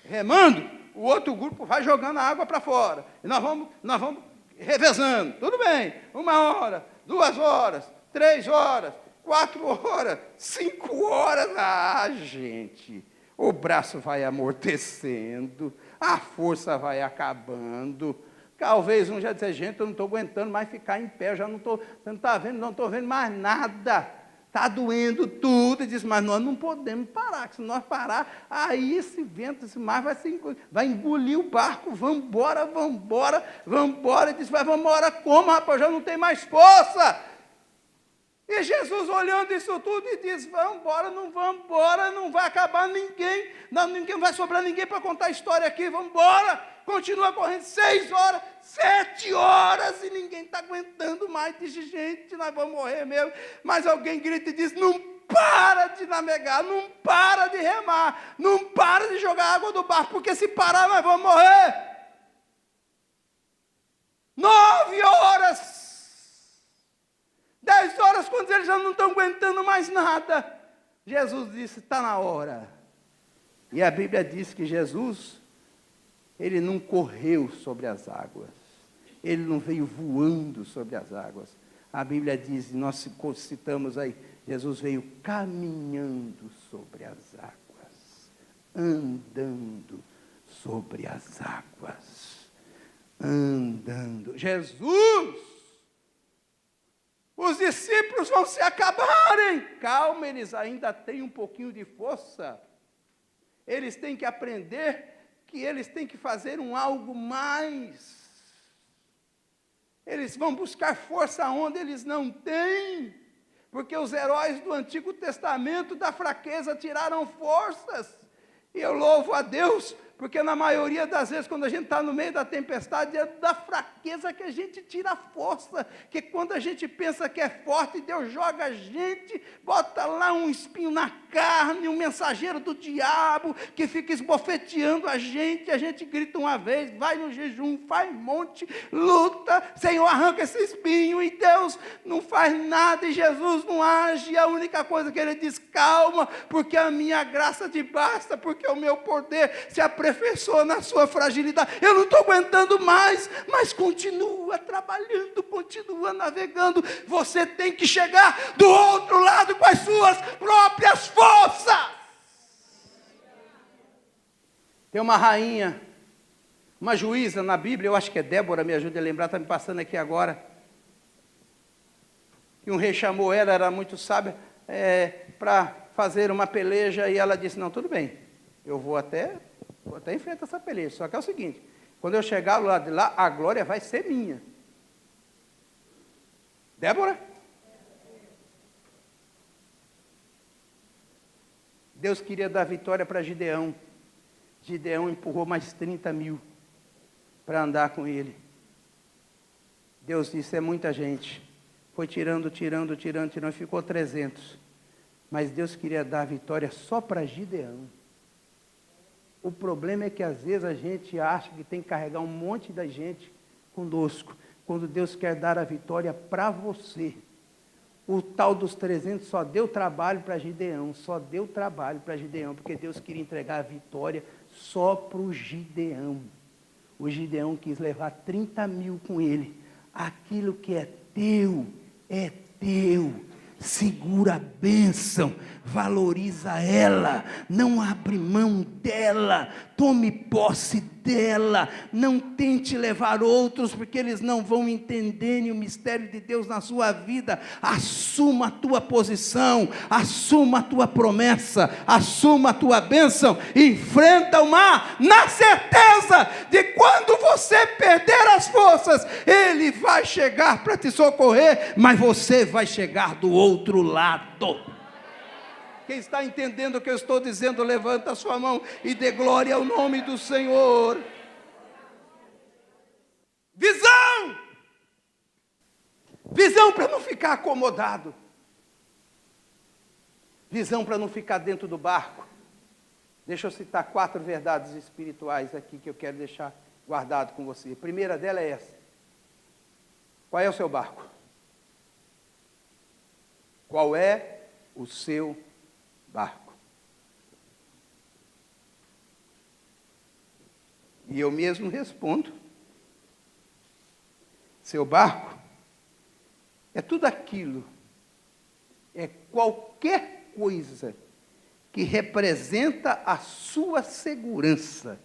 remando, o outro grupo vai jogando a água para fora. E nós vamos revezando. Tudo bem. 1 hora, 2 horas, 3 horas, 4 horas, 5 horas. Ah, gente, o braço vai amortecendo, a força vai acabando. Talvez um já disse, gente, eu não estou aguentando mais ficar em pé, já não estou vendo mais nada. Está doendo tudo. E diz, mas nós não podemos parar, que se nós parar, aí esse vento, esse mar vai engolir o barco. Vamos embora. E diz, mas vamos embora como, rapaz? Já não tem mais força. E Jesus olhando isso tudo e diz, vamos embora, não vai acabar ninguém, não vai sobrar ninguém para contar a história aqui, vamos embora. Continua correndo 6 horas, 7 horas, e ninguém está aguentando mais. Diz, gente, nós vamos morrer mesmo. Mas alguém grita e diz, não para de navegar, não para de remar, não para de jogar água do barco, porque se parar nós vamos morrer. 9 horas, 10 horas, quando eles já não estão aguentando mais nada, Jesus disse, está na hora. E a Bíblia diz que Jesus, ele não correu sobre as águas, ele não veio voando sobre as águas. A Bíblia diz, nós citamos aí, Jesus veio caminhando sobre as águas, andando sobre as águas, andando. Jesus, os discípulos vão se acabarem. Calma, eles ainda têm um pouquinho de força. Eles têm que aprender que eles têm que fazer algo mais. Eles vão buscar força onde eles não têm, porque os heróis do Antigo Testamento da fraqueza tiraram forças. E eu louvo a Deus, porque na maioria das vezes, quando a gente está no meio da tempestade, é da fraqueza que a gente tira a força, que quando a gente pensa que é forte, Deus joga a gente, bota lá um espinho na carne, um mensageiro do diabo, que fica esbofeteando a gente grita uma vez, vai no jejum, faz monte, luta, Senhor, arranca esse espinho, e Deus não faz nada, e Jesus não age, e a única coisa que Ele diz, calma, porque a minha graça te basta, porque o meu poder se aperfeiçoa na sua fragilidade. Eu não estou aguentando mais, mas continua trabalhando, continua navegando. Você tem que chegar do outro lado com as suas próprias forças. Tem uma rainha, uma juíza na Bíblia, eu acho que é Débora, me ajuda a lembrar, está me passando aqui agora, que um rei chamou ela, era muito sábia, para fazer uma peleja, e ela disse, não, tudo bem, eu vou até enfrentar essa peleja, só que é o seguinte, quando eu chegar lá de lá, a glória vai ser minha. Débora? Deus queria dar vitória para Gideão. Gideão empurrou mais 30 mil para andar com ele. Deus disse, é muita gente. Foi tirando, ficou 300. Mas Deus queria dar a vitória só para Gideão. O problema é que às vezes a gente acha que tem que carregar um monte da gente conosco, quando Deus quer dar a vitória para você. O tal dos 300 só deu trabalho para Gideão, porque Deus queria entregar a vitória só para o Gideão. O Gideão quis levar 30 mil com ele. Aquilo que é teu, é teu. Segura a bênção, valoriza ela, não abre mão dela, tome posse dela, não tente levar outros, porque eles não vão entenderem o mistério de Deus na sua vida. Assuma a tua posição, assuma a tua promessa, assuma a tua bênção, enfrenta o mar, na certeza de quando você perder as forças, Ele vai chegar para te socorrer, mas você vai chegar do outro lado. Quem está entendendo o que eu estou dizendo, levanta a sua mão e dê glória ao nome do Senhor. Visão! Visão para não ficar acomodado. Visão para não ficar dentro do barco. Deixa eu citar 4 verdades espirituais aqui que eu quero deixar guardado com você. A primeira dela é essa. Qual é o seu barco? Qual é o seu barco? E eu mesmo respondo. Seu barco é tudo aquilo, é qualquer coisa que representa a sua segurança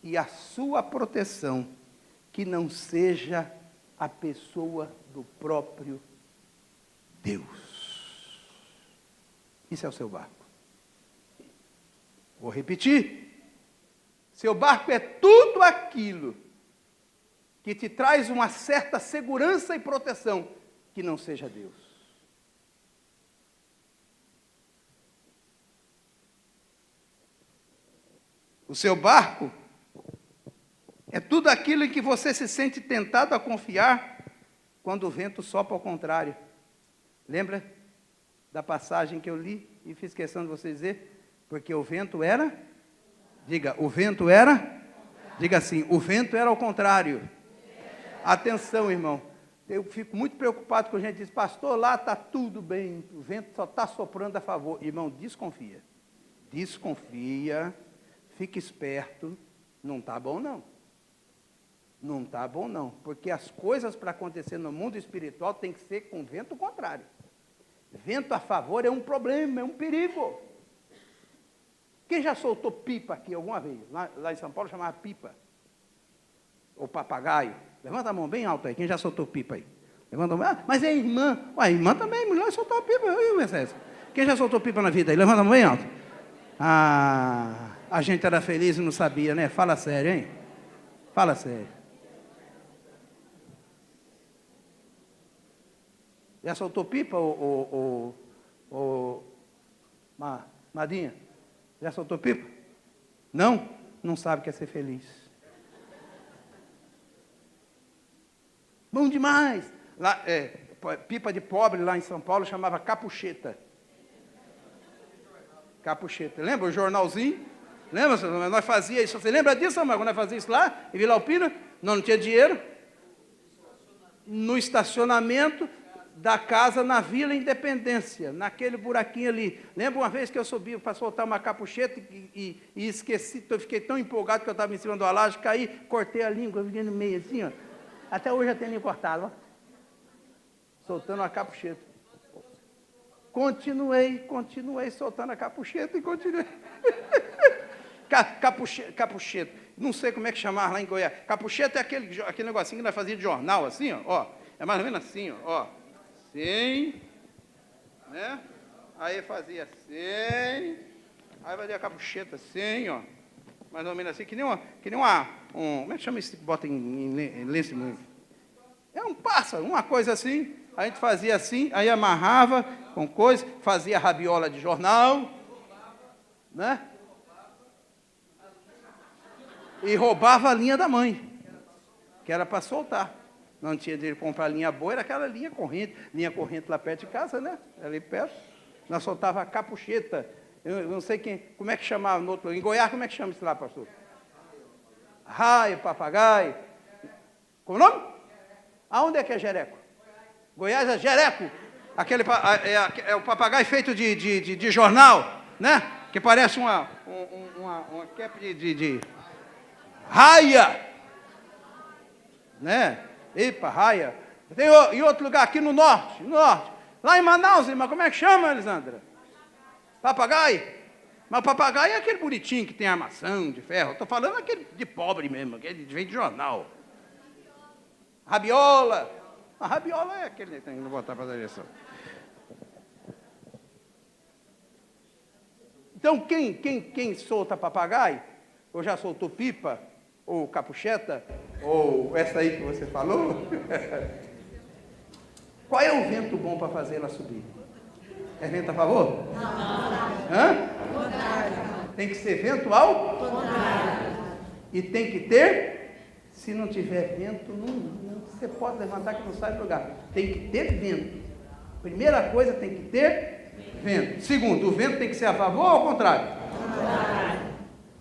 e a sua proteção, que não seja a pessoa do próprio Deus. Isso é o seu barco. Vou repetir. Seu barco é tudo aquilo que te traz uma certa segurança e proteção, que não seja Deus. O seu barco é tudo aquilo em que você se sente tentado a confiar quando o vento sopra ao contrário. Lembra da passagem que eu li e fiz questão de você dizer? Porque o vento era? Diga, o vento era? Diga assim, o vento era ao contrário. Atenção, irmão. Eu fico muito preocupado quando a gente diz, pastor, lá está tudo bem, o vento só está soprando a favor. Irmão, desconfia. Desconfia, fique esperto. Não está bom, não. Não está bom, não. Porque as coisas para acontecer no mundo espiritual tem que ser com vento contrário. Vento a favor é um problema, é um perigo. Quem já soltou pipa aqui alguma vez? Lá em São Paulo chamava pipa. Ou papagaio. Levanta a mão bem alta aí, quem já soltou pipa aí? Levanta a mão. Mas é irmã. Ué, irmã também, mulher soltou a pipa. Quem já soltou pipa na vida aí? Levanta a mão bem alto. A gente era feliz e não sabia, né? Fala sério, hein? Fala sério. Já soltou pipa, Madinha? Já soltou pipa? Não? Não sabe o que é ser feliz. Bom demais. Lá, pipa de pobre lá em São Paulo chamava capucheta. Capucheta. Lembra o jornalzinho? Lembra? Nós fazíamos isso. Você lembra disso, amor? Quando nós fazíamos isso lá, em Vila Alpina? Não tinha dinheiro. No estacionamento da casa na Vila Independência, naquele buraquinho ali. Lembra uma vez que eu subi para soltar uma capucheta e esqueci, eu fiquei tão empolgado que eu estava em cima do laje, caí, cortei a língua, fiquei no meio assim, ó. Até hoje já tem língua cortada, ó. Soltando a capucheta. Continuei soltando a capucheta e continuei. Capucheta. Não sei como é que chamava lá em Goiás. Capucheta é aquele negocinho que nós fazíamos de jornal, assim, ó. É mais ou menos assim, ó. Assim, né? Aí fazia assim, aí fazia a capucheta assim, ó. Mais ou menos assim, que nem uma como é que chama isso que bota em lenço? É um pássaro, uma coisa assim. A gente fazia assim, aí amarrava com coisa, fazia rabiola de jornal, né? E roubava a linha da mãe, que era para soltar. Não tinha dinheiro para comprar linha boa, era aquela linha corrente lá perto de casa, né? Ali perto. Nós soltava a capucheta. Eu não sei como é que chamava no outro. Em Goiás, como é que chama isso lá, pastor? Raio, papagaio. Como o nome? Aonde é que é jereco? Goiás é jereco. É o papagaio feito de jornal, né? Que parece uma cap de raia, né? Epa, raia. Tem em outro lugar, aqui no norte. Lá em Manaus, irmã, como é que chama, Elisandra? Papagaio? Mas papagaio é aquele bonitinho que tem armação de ferro. Estou falando aquele de pobre mesmo, aquele que vem de jornal. Rabiola. A rabiola é aquele que tem que botar para a direção. Então, quem solta papagaio, ou já soltou pipa, ou capucheta, ou essa aí que você falou, qual é o vento bom para fazer ela subir? É vento a favor? Não. Hã? Tem que ser vento ao? Contrário. E tem que ter, se não tiver vento, não, você pode levantar que não sai do lugar. Tem que ter vento. Primeira coisa, tem que ter vento. Segundo, o vento tem que ser a favor ou ao contrário? Contrário.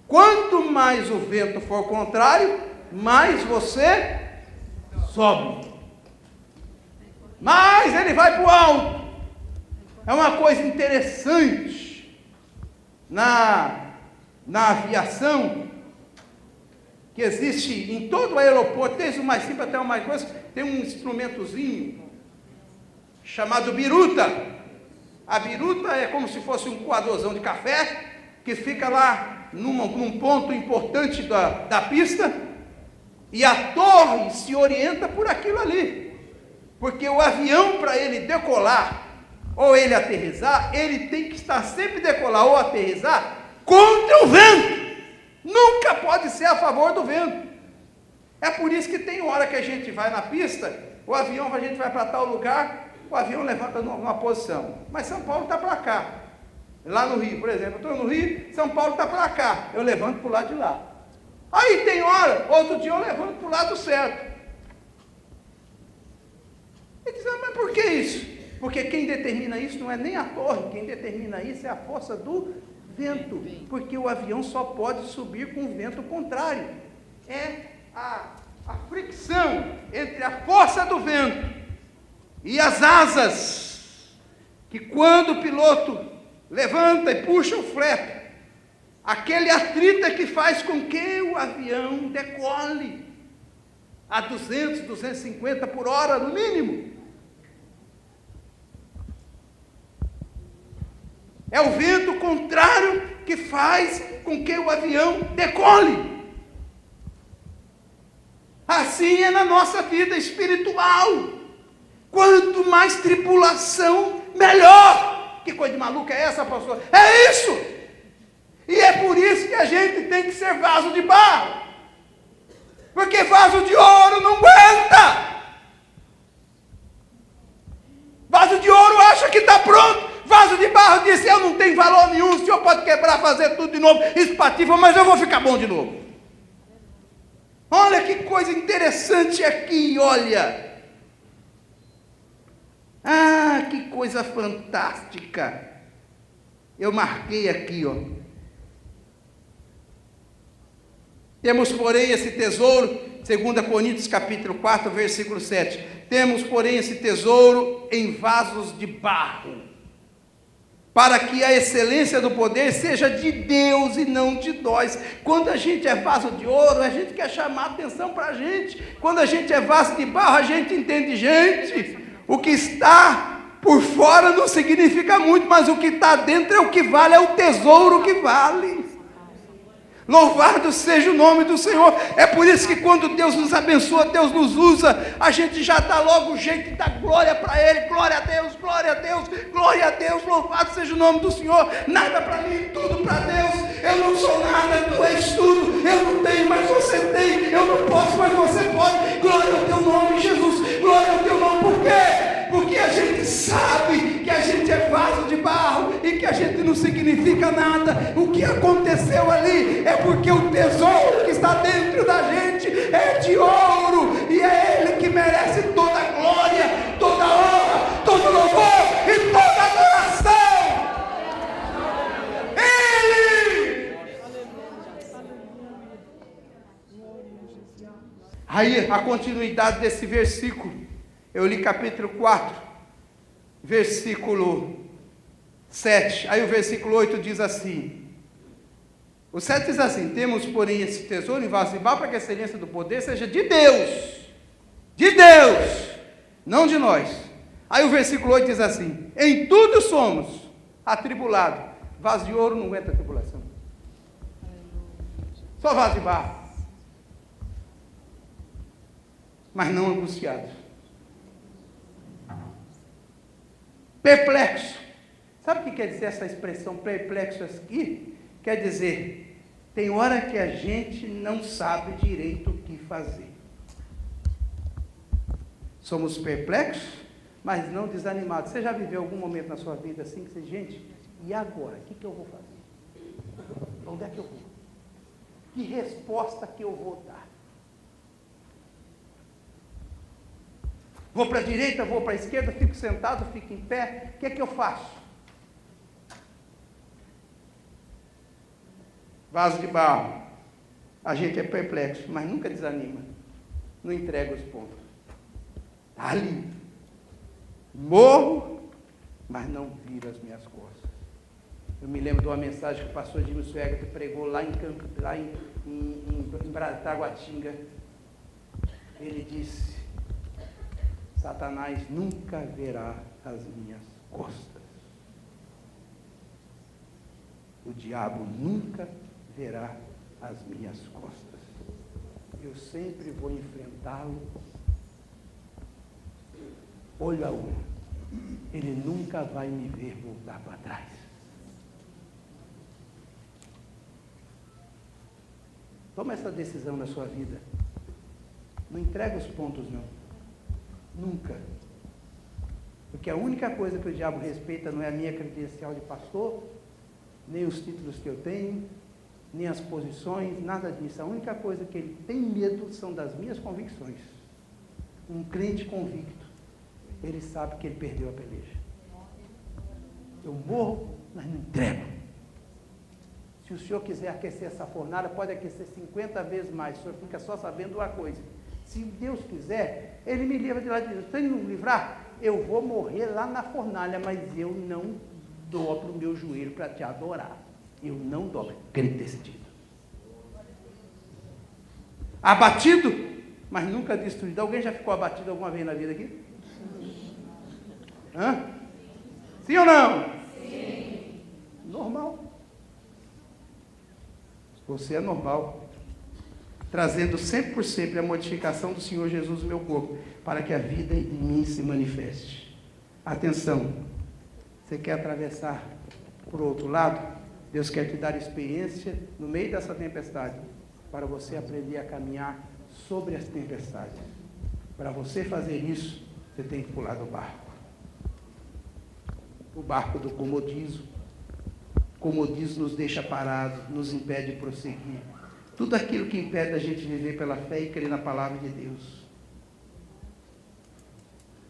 Quanto mais o vento for contrário, mais você sobe. Mais ele vai para o alto. É uma coisa interessante na aviação, que existe em todo o aeroporto, desde o mais simples até o mais grosso, tem um instrumentozinho chamado biruta. A biruta é como se fosse um coadorzão de café, que fica lá num ponto importante da pista, e a torre se orienta por aquilo ali, porque o avião, para ele decolar, ou ele aterrissar, ele tem que estar sempre decolar ou aterrissar contra o vento, nunca pode ser a favor do vento. É por isso que tem hora que a gente vai na pista, o avião, a gente vai para tal lugar, o avião levanta numa posição, mas São Paulo está para cá. Lá no Rio, por exemplo, eu estou no Rio, São Paulo está para cá, eu levanto para o lado de lá. Aí tem hora, outro dia eu levanto para o lado certo. Ele diz, mas por que isso? Porque quem determina isso não é nem a torre, quem determina isso é a força do vento, porque o avião só pode subir com o vento contrário. É a fricção entre a força do vento e as asas, que quando o piloto levanta e puxa o flap, aquele atrito é que faz com que o avião decole a 200, 250 por hora no mínimo. É o vento contrário que faz com que o avião decole. Assim é na nossa vida espiritual. Quanto mais tribulação, melhor. Que coisa de maluca é essa, pastor? É isso. E é por isso que a gente tem que ser vaso de barro. Porque vaso de ouro não aguenta. Vaso de ouro acha que está pronto. Vaso de barro disse, eu não tenho valor nenhum, o senhor pode quebrar, fazer tudo de novo, espatifa, mas eu vou ficar bom de novo. Olha que coisa interessante aqui, olha. Ah, que coisa fantástica. Eu marquei aqui, ó. Temos, porém, esse tesouro, 2 Coríntios capítulo 4, versículo 7. Temos, porém, esse tesouro em vasos de barro, para que a excelência do poder seja de Deus e não de nós. Quando a gente é vaso de ouro, a gente quer chamar atenção para a gente. Quando a gente é vaso de barro, a gente entende, gente, o que está por fora não significa muito, mas o que está dentro é o que vale, é o tesouro que vale. Louvado seja o nome do Senhor. É por isso que quando Deus nos abençoa, Deus nos usa, a gente já dá logo o jeito de dar glória para Ele. Glória a Deus, glória a Deus, glória a Deus. Louvado seja o nome do Senhor. Nada para mim, tudo para Deus. Eu não sou nada, tu és tudo. Eu não tenho, mas você tem. Eu não posso, mas você pode. Glória ao teu nome, Jesus. Glória ao teu nome. Por quê? Porque a gente sabe que a gente é vaso de barro e que a gente não significa nada. O que aconteceu ali é porque o tesouro que está dentro da gente é de ouro, e é Ele que merece toda a glória, toda a honra, todo o louvor e toda a adoração. Ele! Aí a continuidade desse versículo, eu li capítulo 4, versículo 7, aí o versículo 8 diz assim, o 7 diz assim, temos porém esse tesouro em vaso de barro, para que a excelência do poder seja de Deus, não de nós. Aí o versículo 8 diz assim, em tudo somos atribulados, vaso de ouro não aguenta tribulação, só vaso de barro, mas não angustiados. Perplexo. Sabe o que quer dizer essa expressão perplexo aqui? Quer dizer, tem hora que a gente não sabe direito o que fazer. Somos perplexos, mas não desanimados. Você já viveu algum momento na sua vida assim, que você, gente, e agora? O que eu vou fazer? Onde é que eu vou? Que resposta que eu vou dar? Vou para a direita, vou para a esquerda, fico sentado, fico em pé, o que é que eu faço? Vaso de barro, a gente é perplexo, mas nunca desanima, não entrega os pontos, está ali, morro, mas não viro as minhas costas. Eu me lembro de uma mensagem que o pastor Jimmy Swagger pregou lá em Taguatinga. Ele disse, Satanás nunca verá as minhas costas. O diabo nunca verá as minhas costas. Eu sempre vou enfrentá-lo olho a olho. Ele nunca vai me ver voltar para trás. Toma essa decisão na sua vida. Não entrega os pontos, não. Nunca. Porque a única coisa que o diabo respeita não é a minha credencial de pastor, nem os títulos que eu tenho, nem as posições, nada disso. A única coisa que ele tem medo são das minhas convicções. Um crente convicto, ele sabe que ele perdeu a peleja. Eu morro, mas não entrego. Se o senhor quiser aquecer essa fornalha, pode aquecer 50 vezes mais. O senhor fica só sabendo uma coisa. Se Deus quiser, Ele me livra de lá de Deus. Se Ele não livrar, eu vou morrer lá na fornalha, mas eu não dobro o meu joelho para te adorar. Eu não dobro. Crente decidido. Abatido, mas nunca destruído. Alguém já ficou abatido alguma vez na vida aqui? Hã? Sim ou não? Sim. Normal. Você é normal. trazendo sempre por sempre a modificação do Senhor Jesus no meu corpo, para que a vida em mim se manifeste. Atenção, você quer atravessar para o outro lado? Deus quer te dar experiência no meio dessa tempestade, para você aprender a caminhar sobre as tempestades. Para você fazer isso, você tem que pular do barco. O barco do comodismo. O comodismo nos deixa parados, nos impede de prosseguir. Tudo aquilo que impede a gente viver pela fé e crer na palavra de Deus.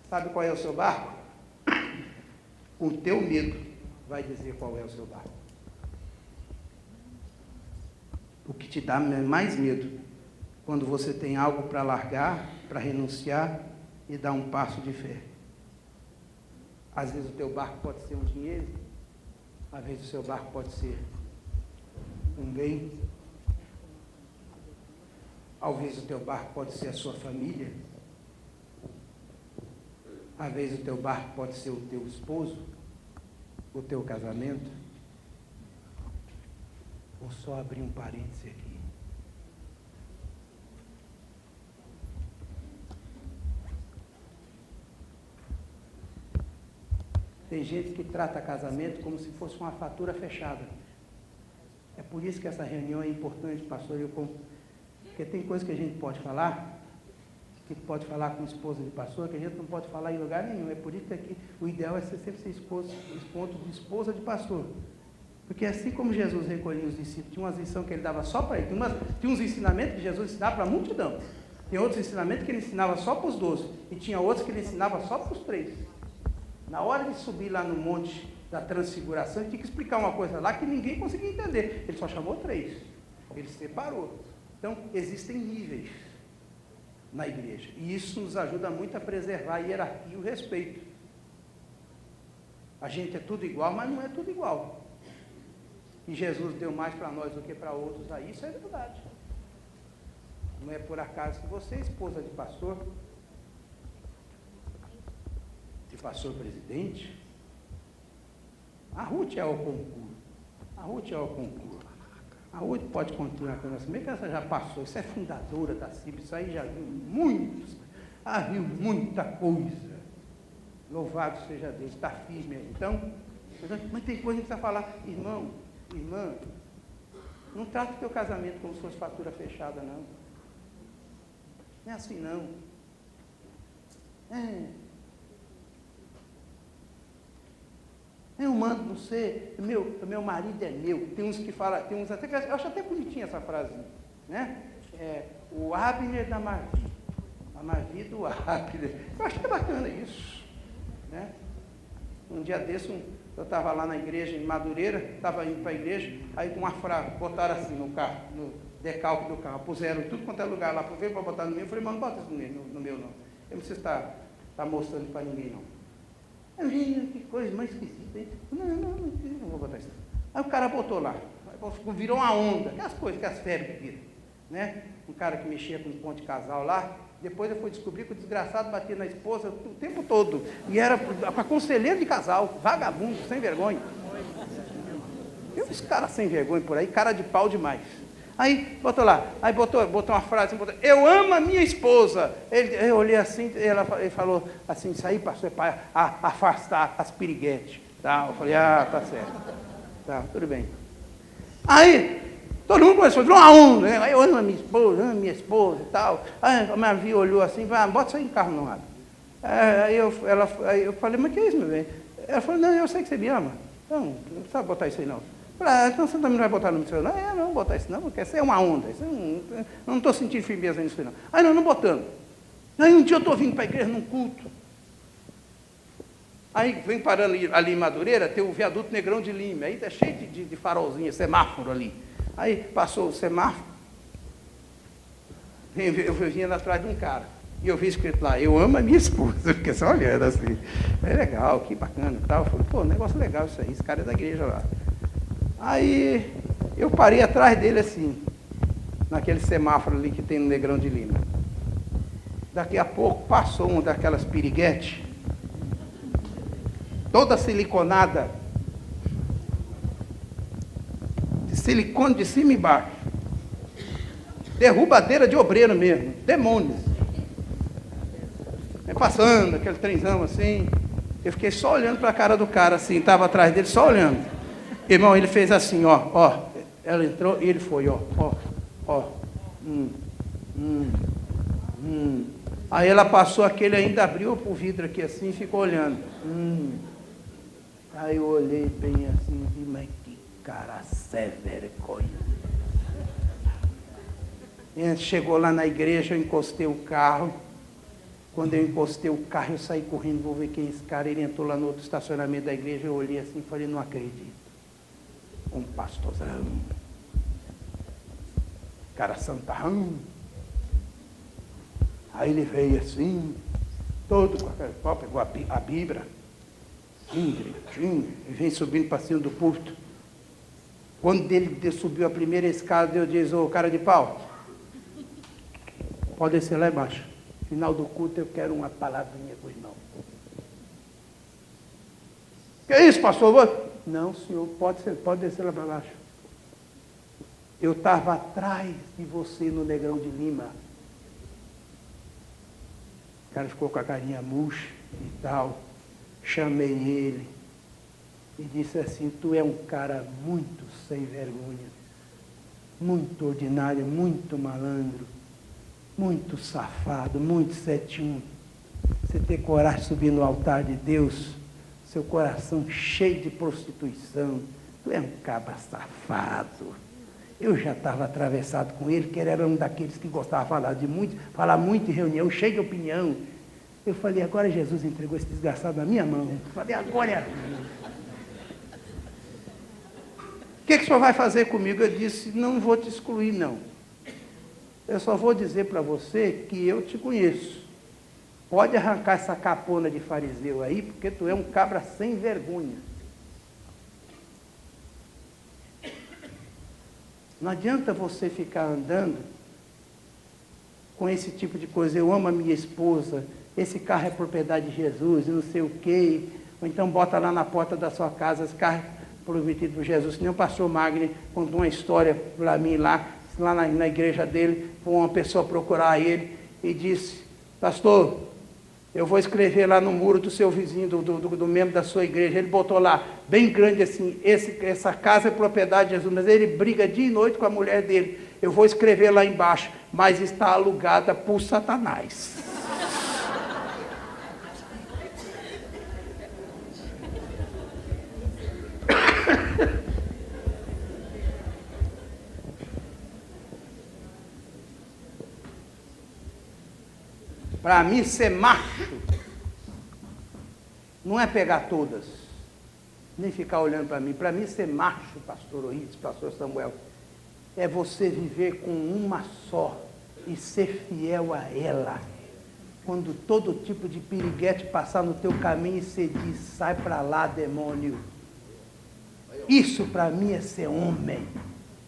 Sabe qual é o seu barco? O teu medo vai dizer qual é o seu barco. O que te dá mais medo, quando você tem algo para largar, para renunciar e dar um passo de fé. Às vezes o teu barco pode ser um dinheiro, às vezes o seu barco pode ser um bem, às vezes o teu barco pode ser a sua família, às vezes o teu barco pode ser o teu esposo, o teu casamento. Vou só abrir um parêntese aqui. Tem gente que trata casamento como se fosse uma fatura fechada. É por isso que essa reunião é importante, pastor. Porque tem coisa que a gente pode falar, que pode falar com esposa de pastor, que a gente não pode falar em lugar nenhum. É por isso que aqui o ideal é sempre ser esposa de pastor. Porque assim como Jesus recolhia os discípulos, tinha umas lições que ele dava só para ele, tinha uns ensinamentos que Jesus ensinava para a multidão, tem outros ensinamentos que ele ensinava só para os 12, e tinha outros que ele ensinava só para os 3. Na hora de subir lá no monte da transfiguração, ele tinha que explicar uma coisa lá que ninguém conseguia entender, ele só chamou 3, ele separou. Então, existem níveis na igreja, e isso nos ajuda muito a preservar a hierarquia e o respeito. A gente é tudo igual, mas não é tudo igual. E Jesus deu mais para nós do que para outros, aí isso é verdade. Não é por acaso que você é esposa de pastor presidente. A Ruth é ao concurso. A Ruth pode continuar com nós, mesmo que ela já passou, isso é fundadora da CIB, isso aí já viu muita coisa. Louvado seja Deus, está firme aí. Então, mas tem coisa que precisa falar, irmã, não trata o teu casamento como se fosse fatura fechada, não. Não é assim, não. Eu mando você, meu marido é meu. Tem uns que falam, tem uns até que eu acho até bonitinha essa frase, né? O Abner da Marvi. A Marvi do Abner. Eu acho que é bacana isso, né? Um dia desse, eu estava lá na igreja em Madureira, estava indo para a igreja, aí com uma frase, botaram assim no carro, no decalque do carro, puseram em tudo quanto é lugar lá, veio para botar no meu, eu falei, mas não bota isso no meu não. Eu não preciso estar mostrando para ninguém não. Eu vi, que coisa mais esquisita, hein? Não vou botar isso. Aí o cara botou lá, virou uma onda, aquelas coisas, aquelas febres que viram, né? Um cara que mexia com um ponto de casal lá, depois eu fui descobrir que o desgraçado batia na esposa o tempo todo, e era para conselheiro de casal, vagabundo, sem vergonha. Tem uns caras sem vergonha por aí, cara de pau demais. Aí botou lá, botou uma frase, eu amo a minha esposa. Eu olhei assim, ele falou assim, isso aí, pastor, é para afastar as piriguetes. Tá? Eu falei, tá certo. Tá, tudo bem. Aí, todo mundo começou a fazer uma onda, né? Aí eu amo a minha esposa e tal. Aí a minha filha olhou assim, bota isso aí no carro não, Abner. Aí eu falei, mas que é isso, meu bem? Ela falou, não, eu sei que você me ama. Então, não precisa botar isso aí não. Então você também não vai botar no meu celular? Não, não vou botar isso não, porque isso é uma onda. Isso não estou sentindo firmeza nisso não. Aí não botando. Aí um dia eu estou vindo para a igreja num culto. Aí vem parando ali em Madureira, tem o viaduto Negrão de Lima. Aí está cheio de farolzinha, semáforo ali. Aí passou o semáforo. Eu vinha atrás de um cara. E eu vi escrito lá, eu amo a minha esposa. Eu fiquei só olhando assim. É legal, que bacana e tal. Eu falei, pô, negócio legal isso aí. Esse cara é da igreja lá. Aí eu parei atrás dele assim, naquele semáforo ali que tem no Negrão de Lima. Daqui a pouco passou uma daquelas piriguetes, toda siliconada, de silicone de cima e embaixo. derrubadeira de obreiro mesmo, demônios. Aí passando, aquele trenzão assim, eu fiquei só olhando para a cara do cara assim, estava atrás dele, só olhando. Irmão, ele fez assim, ó, ela entrou e ele foi, ó. Aí ela passou aquele, ainda abriu o vidro aqui assim e ficou olhando. Aí eu olhei bem assim e vi, mas que cara vergonha. Chegou lá na igreja, eu encostei o carro. Quando eu encostei o carro, eu saí correndo, vou ver quem é esse cara. Ele entrou lá no outro estacionamento da igreja, eu olhei assim e falei, não acredito. Um pastorzão. Cara santarrão. Aí ele veio assim, todo com aquele pau, pegou a Bíblia, assim, direitinho, e veio subindo para cima do púlpito. Quando ele subiu a primeira escada, Deus diz, ô cara de pau, pode descer lá embaixo. Final do culto eu quero uma palavrinha com o irmão. Que é isso, pastor? Não, senhor, pode descer lá para baixo. Eu estava atrás de você no Negrão de Lima. O cara ficou com a carinha murcha e tal. Chamei ele e disse assim, tu é um cara muito sem vergonha, muito ordinário, muito malandro, muito safado, muito setinho. Você ter coragem de subir no altar de Deus, seu coração cheio de prostituição, tu é um cabra safado. Eu já estava atravessado com ele, que ele era um daqueles que gostava de falar muito em reunião, cheio de opinião. Eu falei, agora Jesus entregou esse desgraçado na minha mão. Eu falei, agora. O que o senhor vai fazer comigo? Eu disse, não vou te excluir, não. Eu só vou dizer para você que eu te conheço. Pode arrancar essa capona de fariseu aí, porque tu é um cabra sem vergonha. Não adianta você ficar andando com esse tipo de coisa. Eu amo a minha esposa, esse carro é propriedade de Jesus, e não sei o quê. Ou então bota lá na porta da sua casa, esse carro é prometido por Jesus. Nem o pastor Magni contou uma história para mim lá na igreja dele, foi uma pessoa procurar ele e disse, pastor, eu vou escrever lá no muro do seu vizinho, do membro da sua igreja. Ele botou lá, bem grande assim, essa casa é propriedade de Jesus, mas ele briga dia e noite com a mulher dele. Eu vou escrever lá embaixo, mas está alugada por Satanás. Para mim, ser macho não é pegar todas, nem ficar olhando para mim. Para mim, ser macho, pastor Oíris, pastor Samuel, é você viver com uma só e ser fiel a ela. Quando todo tipo de piriguete passar no teu caminho e você diz, sai para lá, demônio. Isso para mim é ser homem.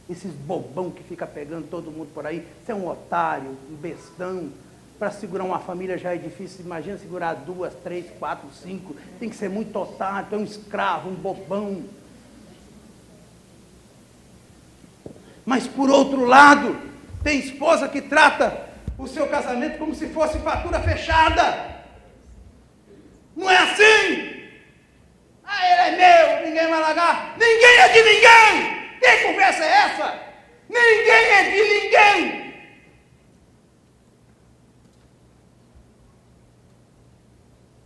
Esses bobão que fica pegando todo mundo por aí, você é um otário, um bestão. Para segurar uma família já é difícil, imagina segurar 2, 3, 4, 5, tem que ser muito otário, é um escravo, um bobão. Mas por outro lado, tem esposa que trata o seu casamento como se fosse fatura fechada. Não é assim? Ah, ele é meu, ninguém vai largar. Ninguém é de ninguém! Que conversa é essa? Ninguém é de ninguém!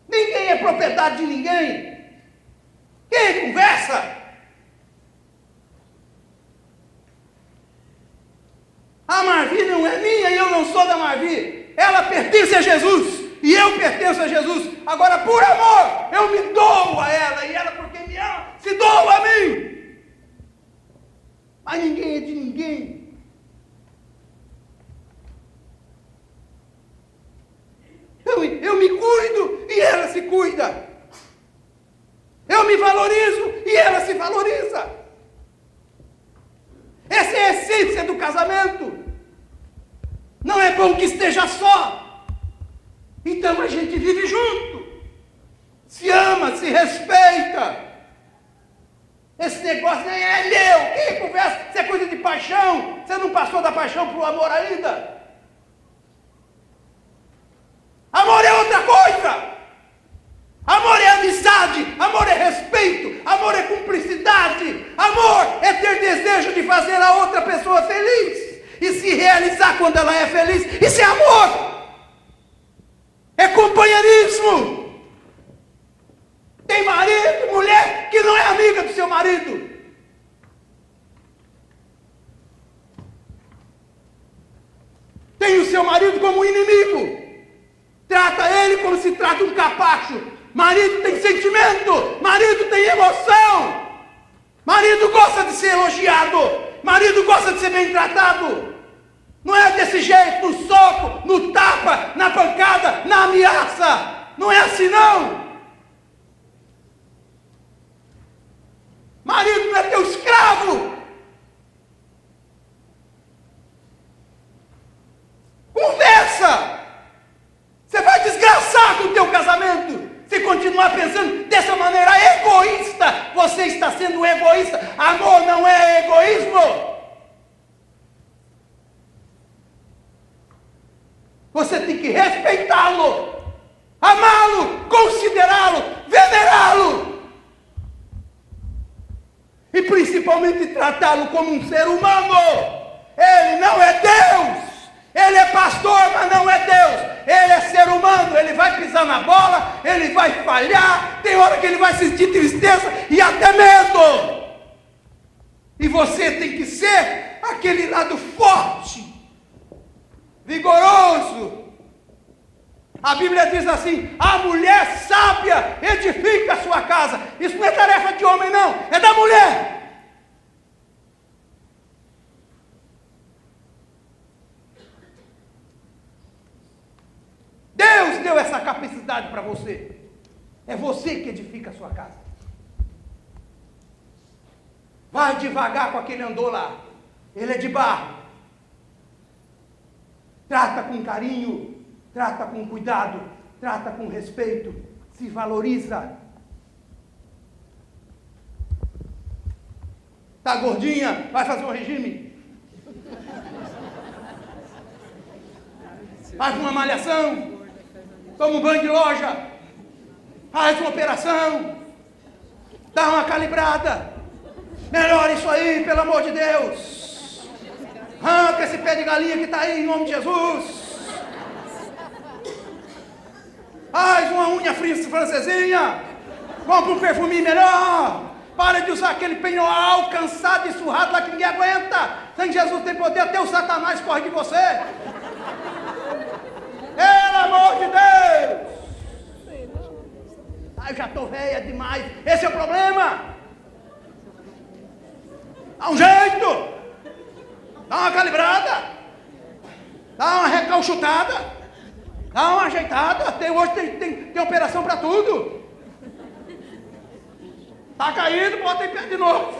Ninguém é propriedade de ninguém. Que conversa? A Marvi não é minha e eu não sou da Marvi. Ela pertence a Jesus e eu pertenço a Jesus. Agora, por amor, eu me dou a ela e ela, porque me ama, se doa a mim. Mas ninguém é de ninguém. Eu me cuido e ela se cuida. Eu me valorizo e ela se valoriza. Essa é a essência do casamento. Não é bom que esteja só. Então a gente vive junto. Se ama, se respeita. Esse negócio é meu. Que conversa? Isso é coisa de paixão. Você não passou da paixão para o amor ainda. Amor é outra coisa. Amor é amizade, amor é respeito, amor é cumplicidade, amor é ter desejo de fazer a outra pessoa feliz e se realizar quando ela é feliz. Isso é amor. É companheirismo. Tem marido, mulher que não é amiga do seu marido. Tem o seu marido como inimigo. Trata ele como se trata um capacho. Marido tem sentimento. Marido tem emoção. Marido gosta de ser elogiado. Marido gosta de ser bem tratado. Não é desse jeito, no soco, no tapa, na pancada, na ameaça. Não é assim não. Marido não é teu escravo. Conversa. Você vai desgraçar com o teu casamento se continuar pensando dessa maneira egoísta. Você está sendo egoísta. Amor não é egoísmo. Você tem que respeitá-lo, amá-lo, considerá-lo, venerá-lo. E principalmente tratá-lo como um ser humano. Ele não é Deus. Ele é pastor, mas não é Deus. Ele é ser humano. Ele vai pisar na bola, ele vai falhar. Tem hora que ele vai sentir tristeza e até medo. E você tem que ser aquele lado forte, vigoroso. A Bíblia diz assim: a mulher sábia edifica a sua casa. Isso não é tarefa de homem não, é da mulher. Deus deu essa capacidade para você. É você que edifica a sua casa. Vai devagar com aquele andor lá. Ele é de barro. Trata com carinho, trata com cuidado, trata com respeito, se valoriza. Tá gordinha? Vai fazer um regime. Faz uma malhação. Toma um banho de loja. Faz uma operação. Dá uma calibrada. Melhora isso aí, pelo amor de Deus. Arranca esse pé de galinha que está aí, em nome de Jesus. Faz uma unha francesinha. Compra um perfuminho melhor. Para de usar aquele penhoal cansado e surrado lá que ninguém aguenta. Sem Jesus tem poder, até o Satanás corre de você. Pelo amor de Deus. Eu já estou velha demais. Esse é o problema. Dá um jeito. Dá uma calibrada. Dá uma recalchutada. Dá uma ajeitada. Hoje tem operação para tudo. Tá caído, bota em pé de novo.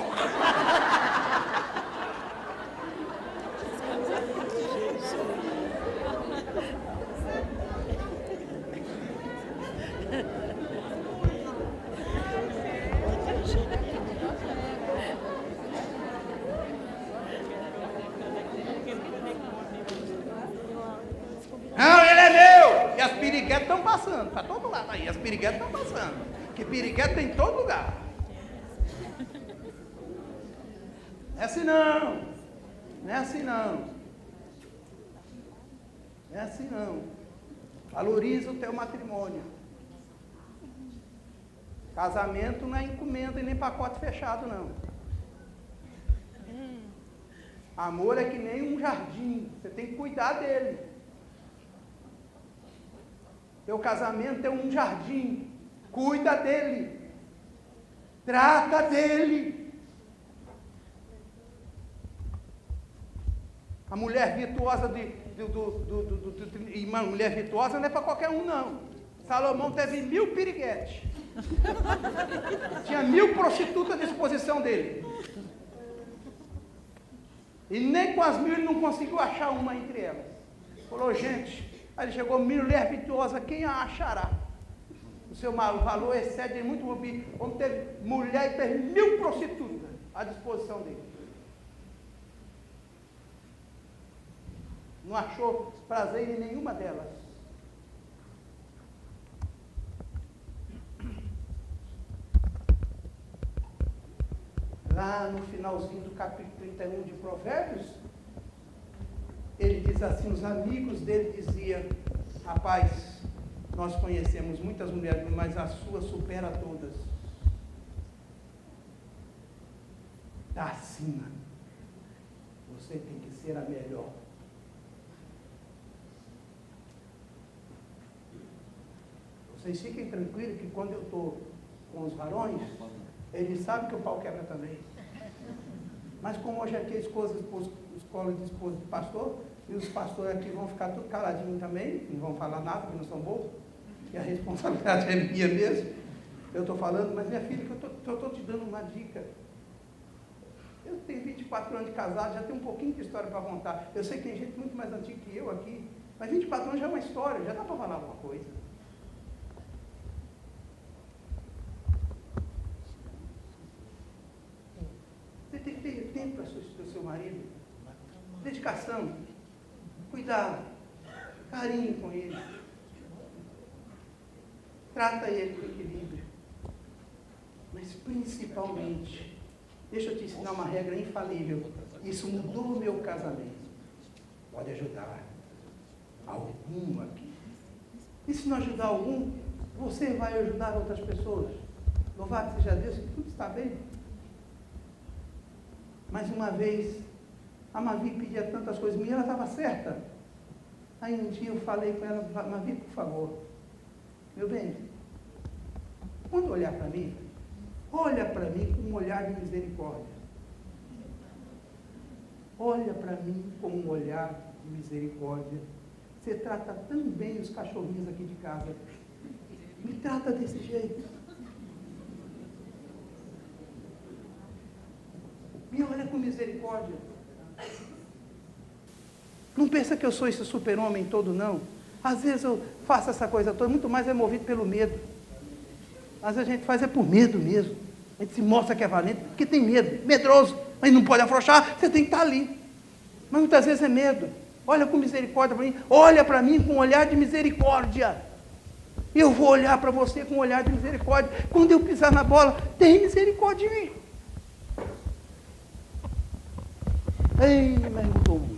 Não, ele é meu. E as piriguetas estão passando. Para todo lado aí, as piriguetas estão passando. Que pirigueta tem em todo lugar. Não é assim não. Não é assim não. Não é assim não. Valoriza o teu matrimônio. Casamento não é encomenda e nem pacote fechado não. Amor é que nem um jardim. Você tem que cuidar dele. Teu casamento é um jardim. Cuida dele. Trata dele. A mulher virtuosa irmã, mulher virtuosa não é para qualquer um não. Salomão teve 1000 piriguetes. Tinha 1000 prostitutas à disposição dele. E nem com as 1000 ele não conseguiu achar uma entre elas. Falou, gente, aí chegou mulher virtuosa, quem a achará? O seu valor excede muito o homem teve mulher e teve 1000 prostitutas à disposição dele. Não achou prazer em nenhuma delas. Lá no finalzinho do capítulo 31 de Provérbios, ele diz assim, os amigos dele diziam, rapaz, nós conhecemos muitas mulheres, mas a sua supera todas. Está acima. Você tem que ser a melhor. Vocês fiquem tranquilos que quando eu estou com os varões, eles sabem que o pau quebra também. Mas como hoje aqui é escola de esposa de pastor, e os pastores aqui vão ficar tudo caladinhos também, não vão falar nada, porque não são bobos, e a responsabilidade é minha mesmo. Eu estou falando, mas minha filha, que eu estou te dando uma dica. Eu tenho 24 anos de casado, já tenho um pouquinho de história para contar. Eu sei que tem gente muito mais antiga que eu aqui, mas 24 anos já é uma história, já dá para falar alguma coisa. Você tem que ter tempo para o seu marido, dedicação, cuidado, carinho com ele. Trata ele com equilíbrio. Mas principalmente, deixa eu te ensinar uma regra infalível. Isso mudou o meu casamento. Pode ajudar algum aqui. E se não ajudar algum, você vai ajudar outras pessoas. Louvado seja Deus, que tudo está bem. Mais uma vez, a Mavi pedia tantas coisas, e ela estava certa. Aí um dia eu falei com ela, Mavi, por favor, meu bem, quando olhar para mim, olha para mim com um olhar de misericórdia. Olha para mim com um olhar de misericórdia. Você trata tão bem os cachorrinhos aqui de casa. Me trata desse jeito. Me olha com misericórdia. Não pensa que eu sou esse super-homem todo, não. Às vezes eu faço essa coisa toda, muito mais é movido pelo medo. Às vezes a gente faz por medo mesmo. A gente se mostra que é valente, porque tem medo, medroso. Mas não pode afrouxar, você tem que estar ali. Mas muitas vezes é medo. Olha com misericórdia para mim, olha para mim com um olhar de misericórdia. Eu vou olhar para você com um olhar de misericórdia. Quando eu pisar na bola, tem misericórdia de mim. Ei, mas mudou muito.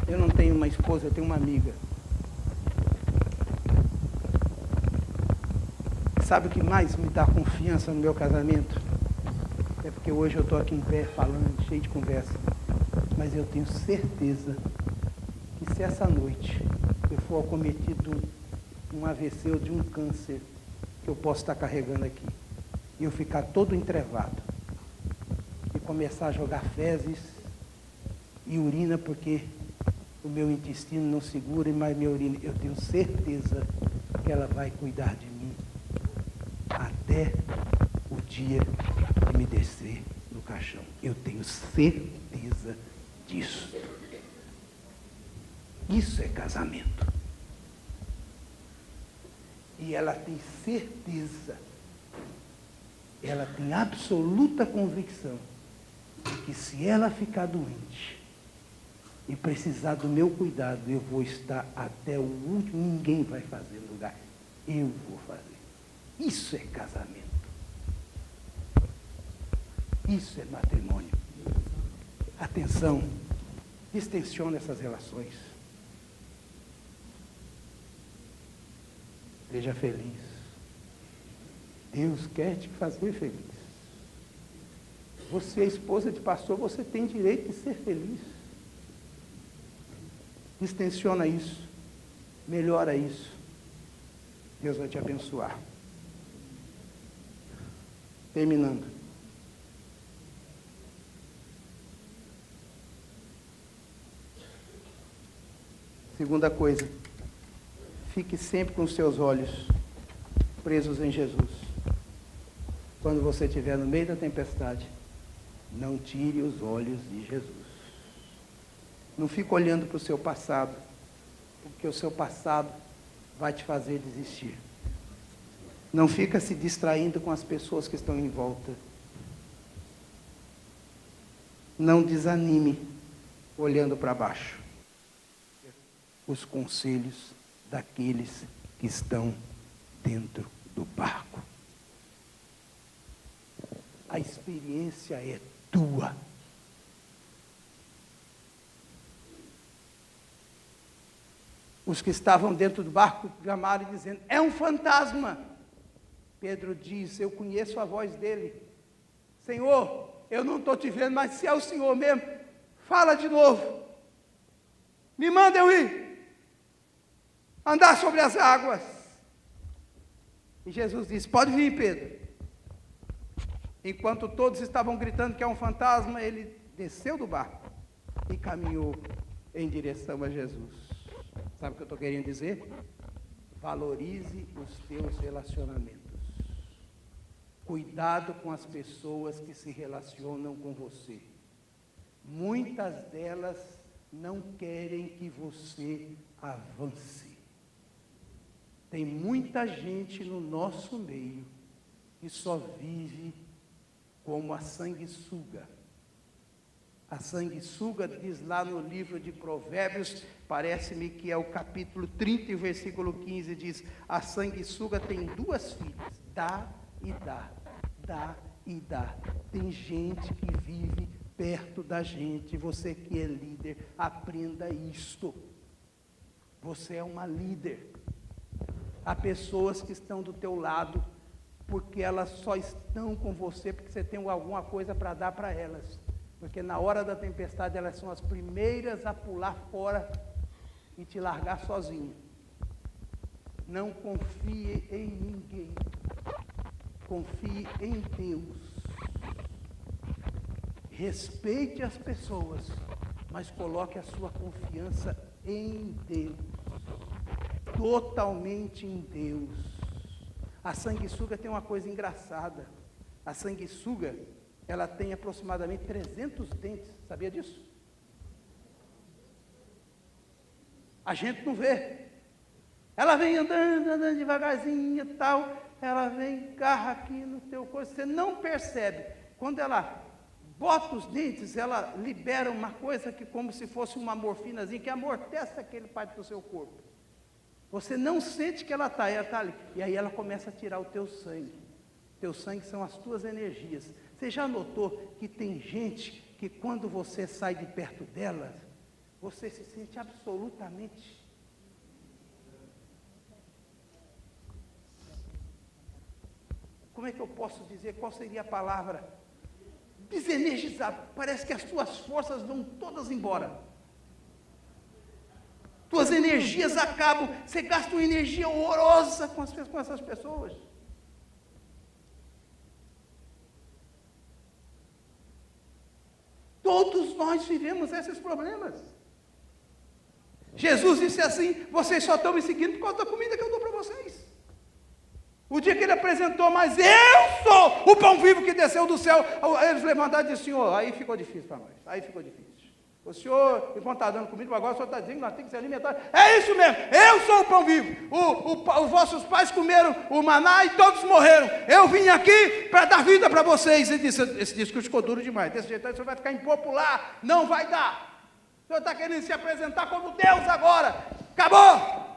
Eu não tenho uma esposa, eu tenho uma amiga. Sabe o que mais me dá confiança no meu casamento? É porque hoje eu estou aqui em pé falando, cheio de conversa. Mas eu tenho certeza que se essa noite eu for acometido de um AVC ou de um câncer que eu posso estar carregando aqui, e eu ficar todo entrevado, e começar a jogar fezes e urina, porque o meu intestino não segura mais minha urina, eu tenho certeza que ela vai cuidar de mim até o dia de me descer no caixão. Eu tenho certeza disso. Isso é casamento. E ela tem certeza, ela tem absoluta convicção de que se ela ficar doente e precisar do meu cuidado, eu vou estar até o último, ninguém vai fazer no lugar. Eu vou fazer. Isso é casamento. Isso é matrimônio. Atenção, extensiona essas relações. Seja feliz. Deus quer te fazer feliz. Você é esposa de pastor, você tem direito de ser feliz. Extensiona isso. Melhora isso. Deus vai te abençoar. Terminando. Segunda coisa, fique sempre com os seus olhos presos em Jesus. Quando você estiver no meio da tempestade, não tire os olhos de Jesus. Não fique olhando para o seu passado, porque o seu passado vai te fazer desistir. Não fica se distraindo com as pessoas que estão em volta. Não desanime. olhando para baixo. Os conselhos daqueles que estão dentro do barco. A experiência é tua. Os que estavam dentro do barco clamaram dizendo: é um fantasma. Pedro diz: eu conheço a voz dele. Senhor, eu não estou te vendo, mas se é o Senhor mesmo, fala de novo. Me manda eu ir. Andar sobre as águas. E Jesus disse: pode vir, Pedro. Enquanto todos estavam gritando que é um fantasma, ele desceu do barco e caminhou em direção a Jesus. Sabe o que eu estou querendo dizer? Valorize os teus relacionamentos. Cuidado com as pessoas que se relacionam com você. Muitas delas não querem que você avance. Tem muita gente no nosso meio que só vive como a sanguessuga. A sanguessuga diz lá no livro de Provérbios, parece-me que é o capítulo 30 e o versículo 15, diz: a sanguessuga tem duas filhas, dá e dá, dá e dá. Tem gente que vive perto da gente. Você que é líder, aprenda isto. Você é uma líder. Há pessoas que estão do teu lado porque elas só estão com você porque você tem alguma coisa para dar para elas. Porque na hora da tempestade elas são as primeiras a pular fora e te largar sozinho. Não confie em ninguém. Confie em Deus. Respeite as pessoas, mas coloque a sua confiança em Deus. Totalmente em Deus. A sanguessuga tem uma coisa engraçada. A sanguessuga, ela tem aproximadamente 300 dentes. Sabia disso? A gente não vê. Ela vem andando devagarzinho e tal. Ela vem, garra aqui no teu corpo. Você não percebe. Quando ela bota os dentes, ela libera uma coisa que como se fosse uma morfinazinha que amortece aquele parte do seu corpo. Você não sente que ela está ali. E aí ela começa a tirar o teu sangue. Teu sangue são as tuas energias. Você já notou que tem gente que quando você sai de perto delas, você se sente absolutamente... Como é que eu posso dizer? Qual seria a palavra? Desenergizado. Parece que as tuas forças vão todas embora. Tuas energias acabam. Você gasta uma energia horrorosa com essas pessoas. Todos nós vivemos esses problemas. Jesus disse assim: vocês só estão me seguindo por causa da comida que eu dou para vocês. O dia que ele apresentou: mas eu sou o pão vivo que desceu do céu, eles levantaram e disseram: Senhor, aí ficou difícil para nós, aí ficou difícil. O Senhor, enquanto está dando comida, agora o Senhor está dizendo que nós temos que se alimentar. É isso mesmo, eu sou o pão vivo. Os vossos pais comeram o maná e todos morreram. Eu vim aqui para dar vida para vocês. Ele disse: esse discurso ficou duro demais, desse jeito aí o senhor vai ficar impopular, não vai dar. O senhor está querendo se apresentar como Deus agora, acabou.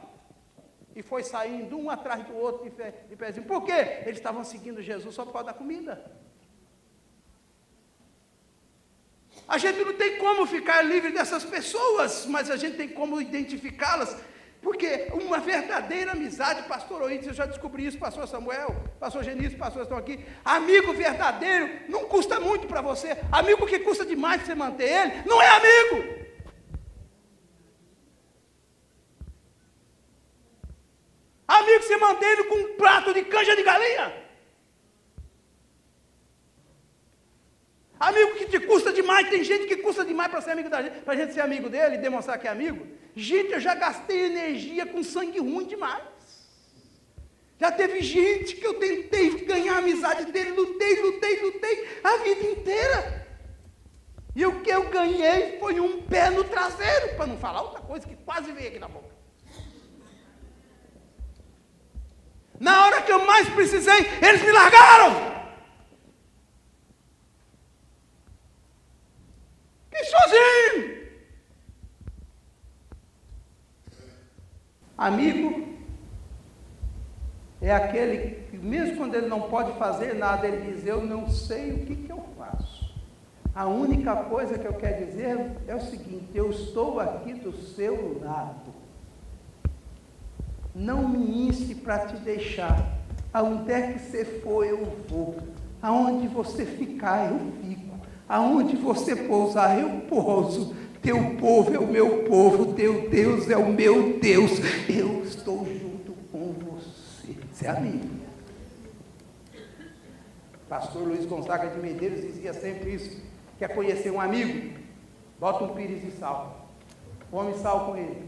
E foi saindo um atrás do outro de pezinho. Por quê? Eles estavam seguindo Jesus só por causa da comida. A gente não tem como ficar livre dessas pessoas, mas a gente tem como identificá-las, porque uma verdadeira amizade, pastor Oídes, eu já descobri isso, pastor Samuel, pastor Genício, pastor estão aqui, amigo verdadeiro não custa muito para você, amigo que custa demais para você manter ele, não é amigo. Amigo que você mantém ele com um prato de canja de galinha. Amigo que te custa demais, tem gente que custa demais para ser amigo da gente, para a gente ser amigo dele e demonstrar que é amigo. Gente, eu já gastei energia com sangue ruim demais. Já teve gente que eu tentei ganhar a amizade dele, lutei a vida inteira. E o que eu ganhei foi um pé no traseiro, para não falar outra coisa que quase veio aqui na boca. Na hora que eu mais precisei, eles me largaram. Sozinho. Amigo é aquele que, mesmo quando ele não pode fazer nada, ele diz: eu não sei o que eu faço. A única coisa que eu quero dizer é o seguinte: eu estou aqui do seu lado. Não me inste para te deixar. Aonde é que você for, eu vou. Aonde você ficar, eu fico. Aonde você pousar, eu pouso. Teu povo é o meu povo, teu Deus é o meu Deus. Eu estou junto com você. Você é amigo. Pastor Luiz Gonzaga de Medeiros dizia sempre isso. Quer conhecer um amigo? Bota um pires de sal. Come sal com ele.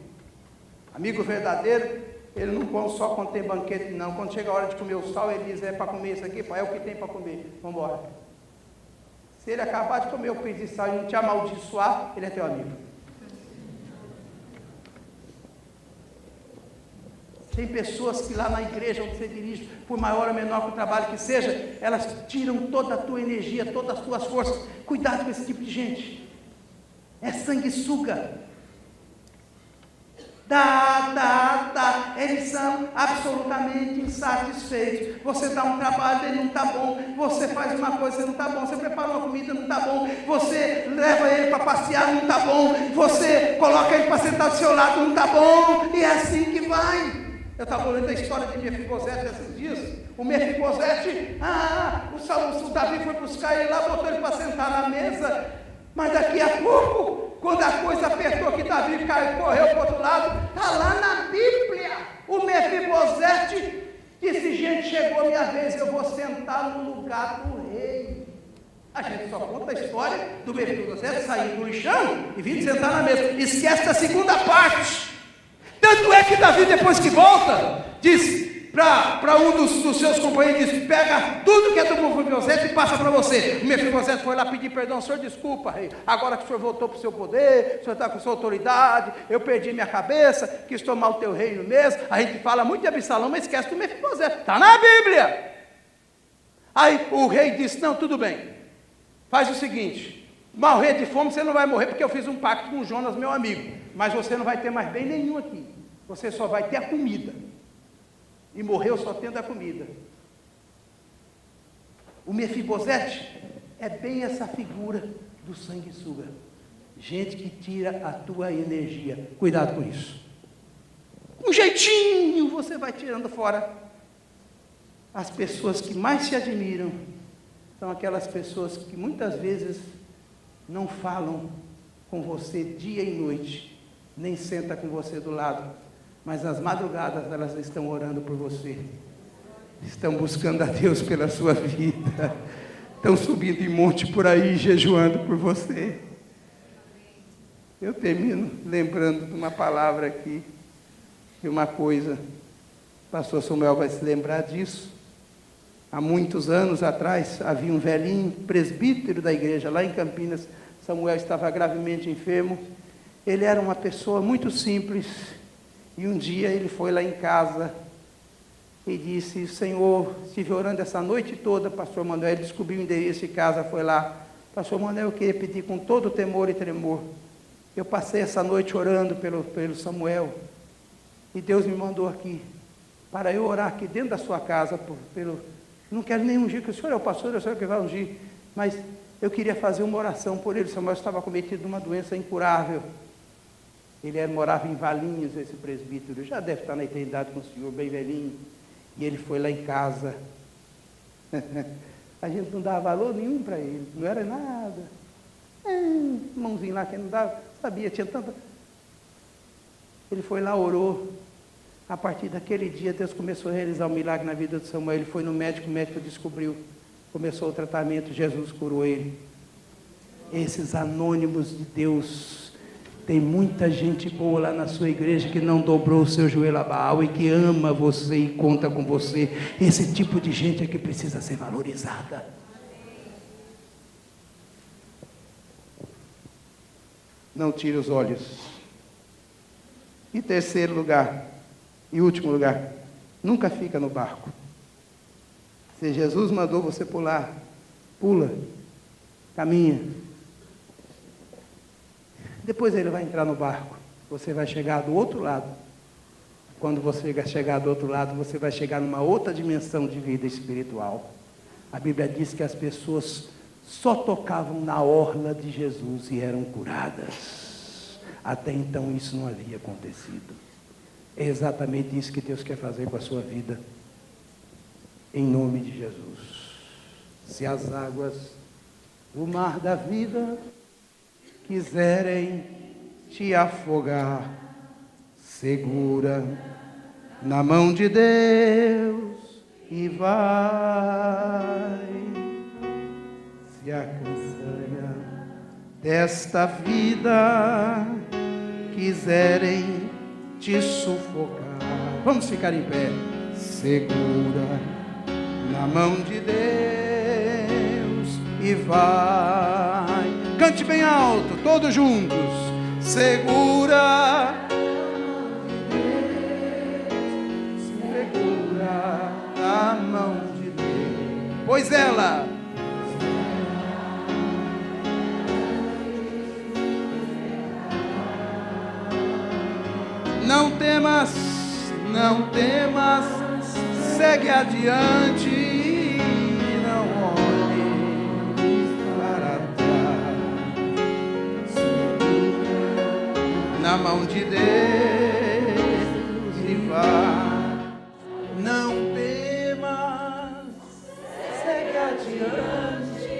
Amigo verdadeiro, ele não come só quando tem banquete, não. Quando chega a hora de comer o sal, ele diz: é para comer isso aqui, é o que tem para comer. Vamos embora. Se ele acabar de comer o pires de sal e não te amaldiçoar, ele é teu amigo. Tem pessoas que lá na igreja onde você dirige, por maior ou menor que o trabalho que seja, elas tiram toda a tua energia, todas as tuas forças. Cuidado com esse tipo de gente. É sanguessuga. Eles são absolutamente insatisfeitos. Você dá um trabalho, ele não está bom. Você faz uma coisa, ele não está bom. Você prepara uma comida, não está bom. Você leva ele para passear, não está bom. Você coloca ele para sentar do seu lado, não está bom. E é assim que vai. Eu estava olhando a história de Mefibosete esses dias. O Mefibosete, o Davi foi buscar ele lá, botou ele para sentar na mesa. Mas daqui a pouco, quando a coisa apertou, que Davi correu para o outro lado, está lá na Bíblia. O Mefibosete disse: gente, chegou a minha vez, eu vou sentar no lugar do rei. A gente só conta a história do Mefibosete sair do lixão e vir sentar na mesa. Esquece da segunda parte. Tanto é que Davi, depois que volta, diz para um dos seus companheiros, diz: pega tudo que é do Mefibosete e passa para você. O Mefibosete foi lá pedir perdão: senhor, desculpa, rei, agora que o senhor voltou para o seu poder, o senhor está com sua autoridade, eu perdi minha cabeça, quis tomar o teu reino mesmo. A gente fala muito de Absalão, mas esquece do Mefibosete, está na Bíblia. Aí o rei disse: não, tudo bem, faz o seguinte, morrer de fome você não vai morrer, porque eu fiz um pacto com Jonas, meu amigo, mas você não vai ter mais bem nenhum aqui, você só vai ter a comida. E morreu só tendo a comida. O Mefibosete é bem essa figura do sanguessuga. Gente que tira a tua energia. Cuidado com isso. Um jeitinho você vai tirando fora. As pessoas que mais se admiram são aquelas pessoas que muitas vezes não falam com você dia e noite, nem senta com você do lado, mas nas madrugadas elas estão orando por você, estão buscando a Deus pela sua vida, estão subindo em monte por aí, jejuando por você. Eu termino lembrando de uma palavra aqui, de uma coisa, o pastor Samuel vai se lembrar disso. Há muitos anos atrás, havia um velhinho presbítero da igreja, lá em Campinas. Samuel estava gravemente enfermo. Ele era uma pessoa muito simples. E um dia ele foi lá em casa e disse: Senhor, estive orando essa noite toda, pastor Manuel. Ele descobriu o endereço de casa, foi lá. Pastor Manuel, eu queria pedir com todo temor e tremor. Eu passei essa noite orando pelo Samuel. E Deus me mandou aqui, para eu orar aqui dentro da sua casa, não quero nem ungir, que o senhor é o pastor, o senhor que vai ungir, mas eu queria fazer uma oração por ele. Samuel estava cometido de uma doença incurável. Ele morava em Valinhos, esse presbítero, já deve estar na eternidade com o senhor, bem velhinho. E ele foi lá em casa. A gente não dava valor nenhum para ele, não era nada. Mãozinho lá que não dava, sabia, tinha tanta. Ele foi lá, orou. A partir daquele dia, Deus começou a realizar um milagre na vida de Samuel. Ele foi no médico, o médico descobriu, começou o tratamento, Jesus curou ele. Esses anônimos de Deus. Tem muita gente boa lá na sua igreja que não dobrou o seu joelho a Baal e que ama você e conta com você. Esse tipo de gente é que precisa ser valorizada. Não tire os olhos. E terceiro lugar, e último lugar, nunca fica no barco. Se Jesus mandou você pular, pula, caminha. Depois ele vai entrar no barco, você vai chegar do outro lado. Quando você chegar do outro lado, você vai chegar numa outra dimensão de vida espiritual. A Bíblia diz que as pessoas só tocavam na orla de Jesus e eram curadas. Até então isso não havia acontecido. É exatamente isso que Deus quer fazer com a sua vida. Em nome de Jesus. Se as águas do mar da vida quiserem te afogar, segura na mão de Deus e vai. Se a canseira desta vida quiserem te sufocar, vamos ficar em pé. Segura na mão de Deus e vai. Cante bem alto, todos juntos. Segura, segura a mão de Deus, pois ela não temas, não temas, segue adiante e não olhe para trás. Na mão de Deus e vai. Não temas, segue adiante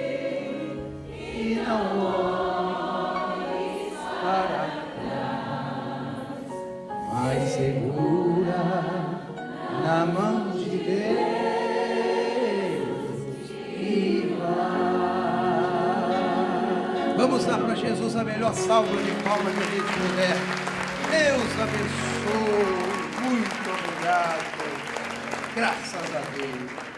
e não olhe para trás. Mas segura na mão de Deus e vai. Vamos dar para Jesus a melhor salva de palmas que a gente puder. Deus abençoe. Muito obrigado. Graças a Deus.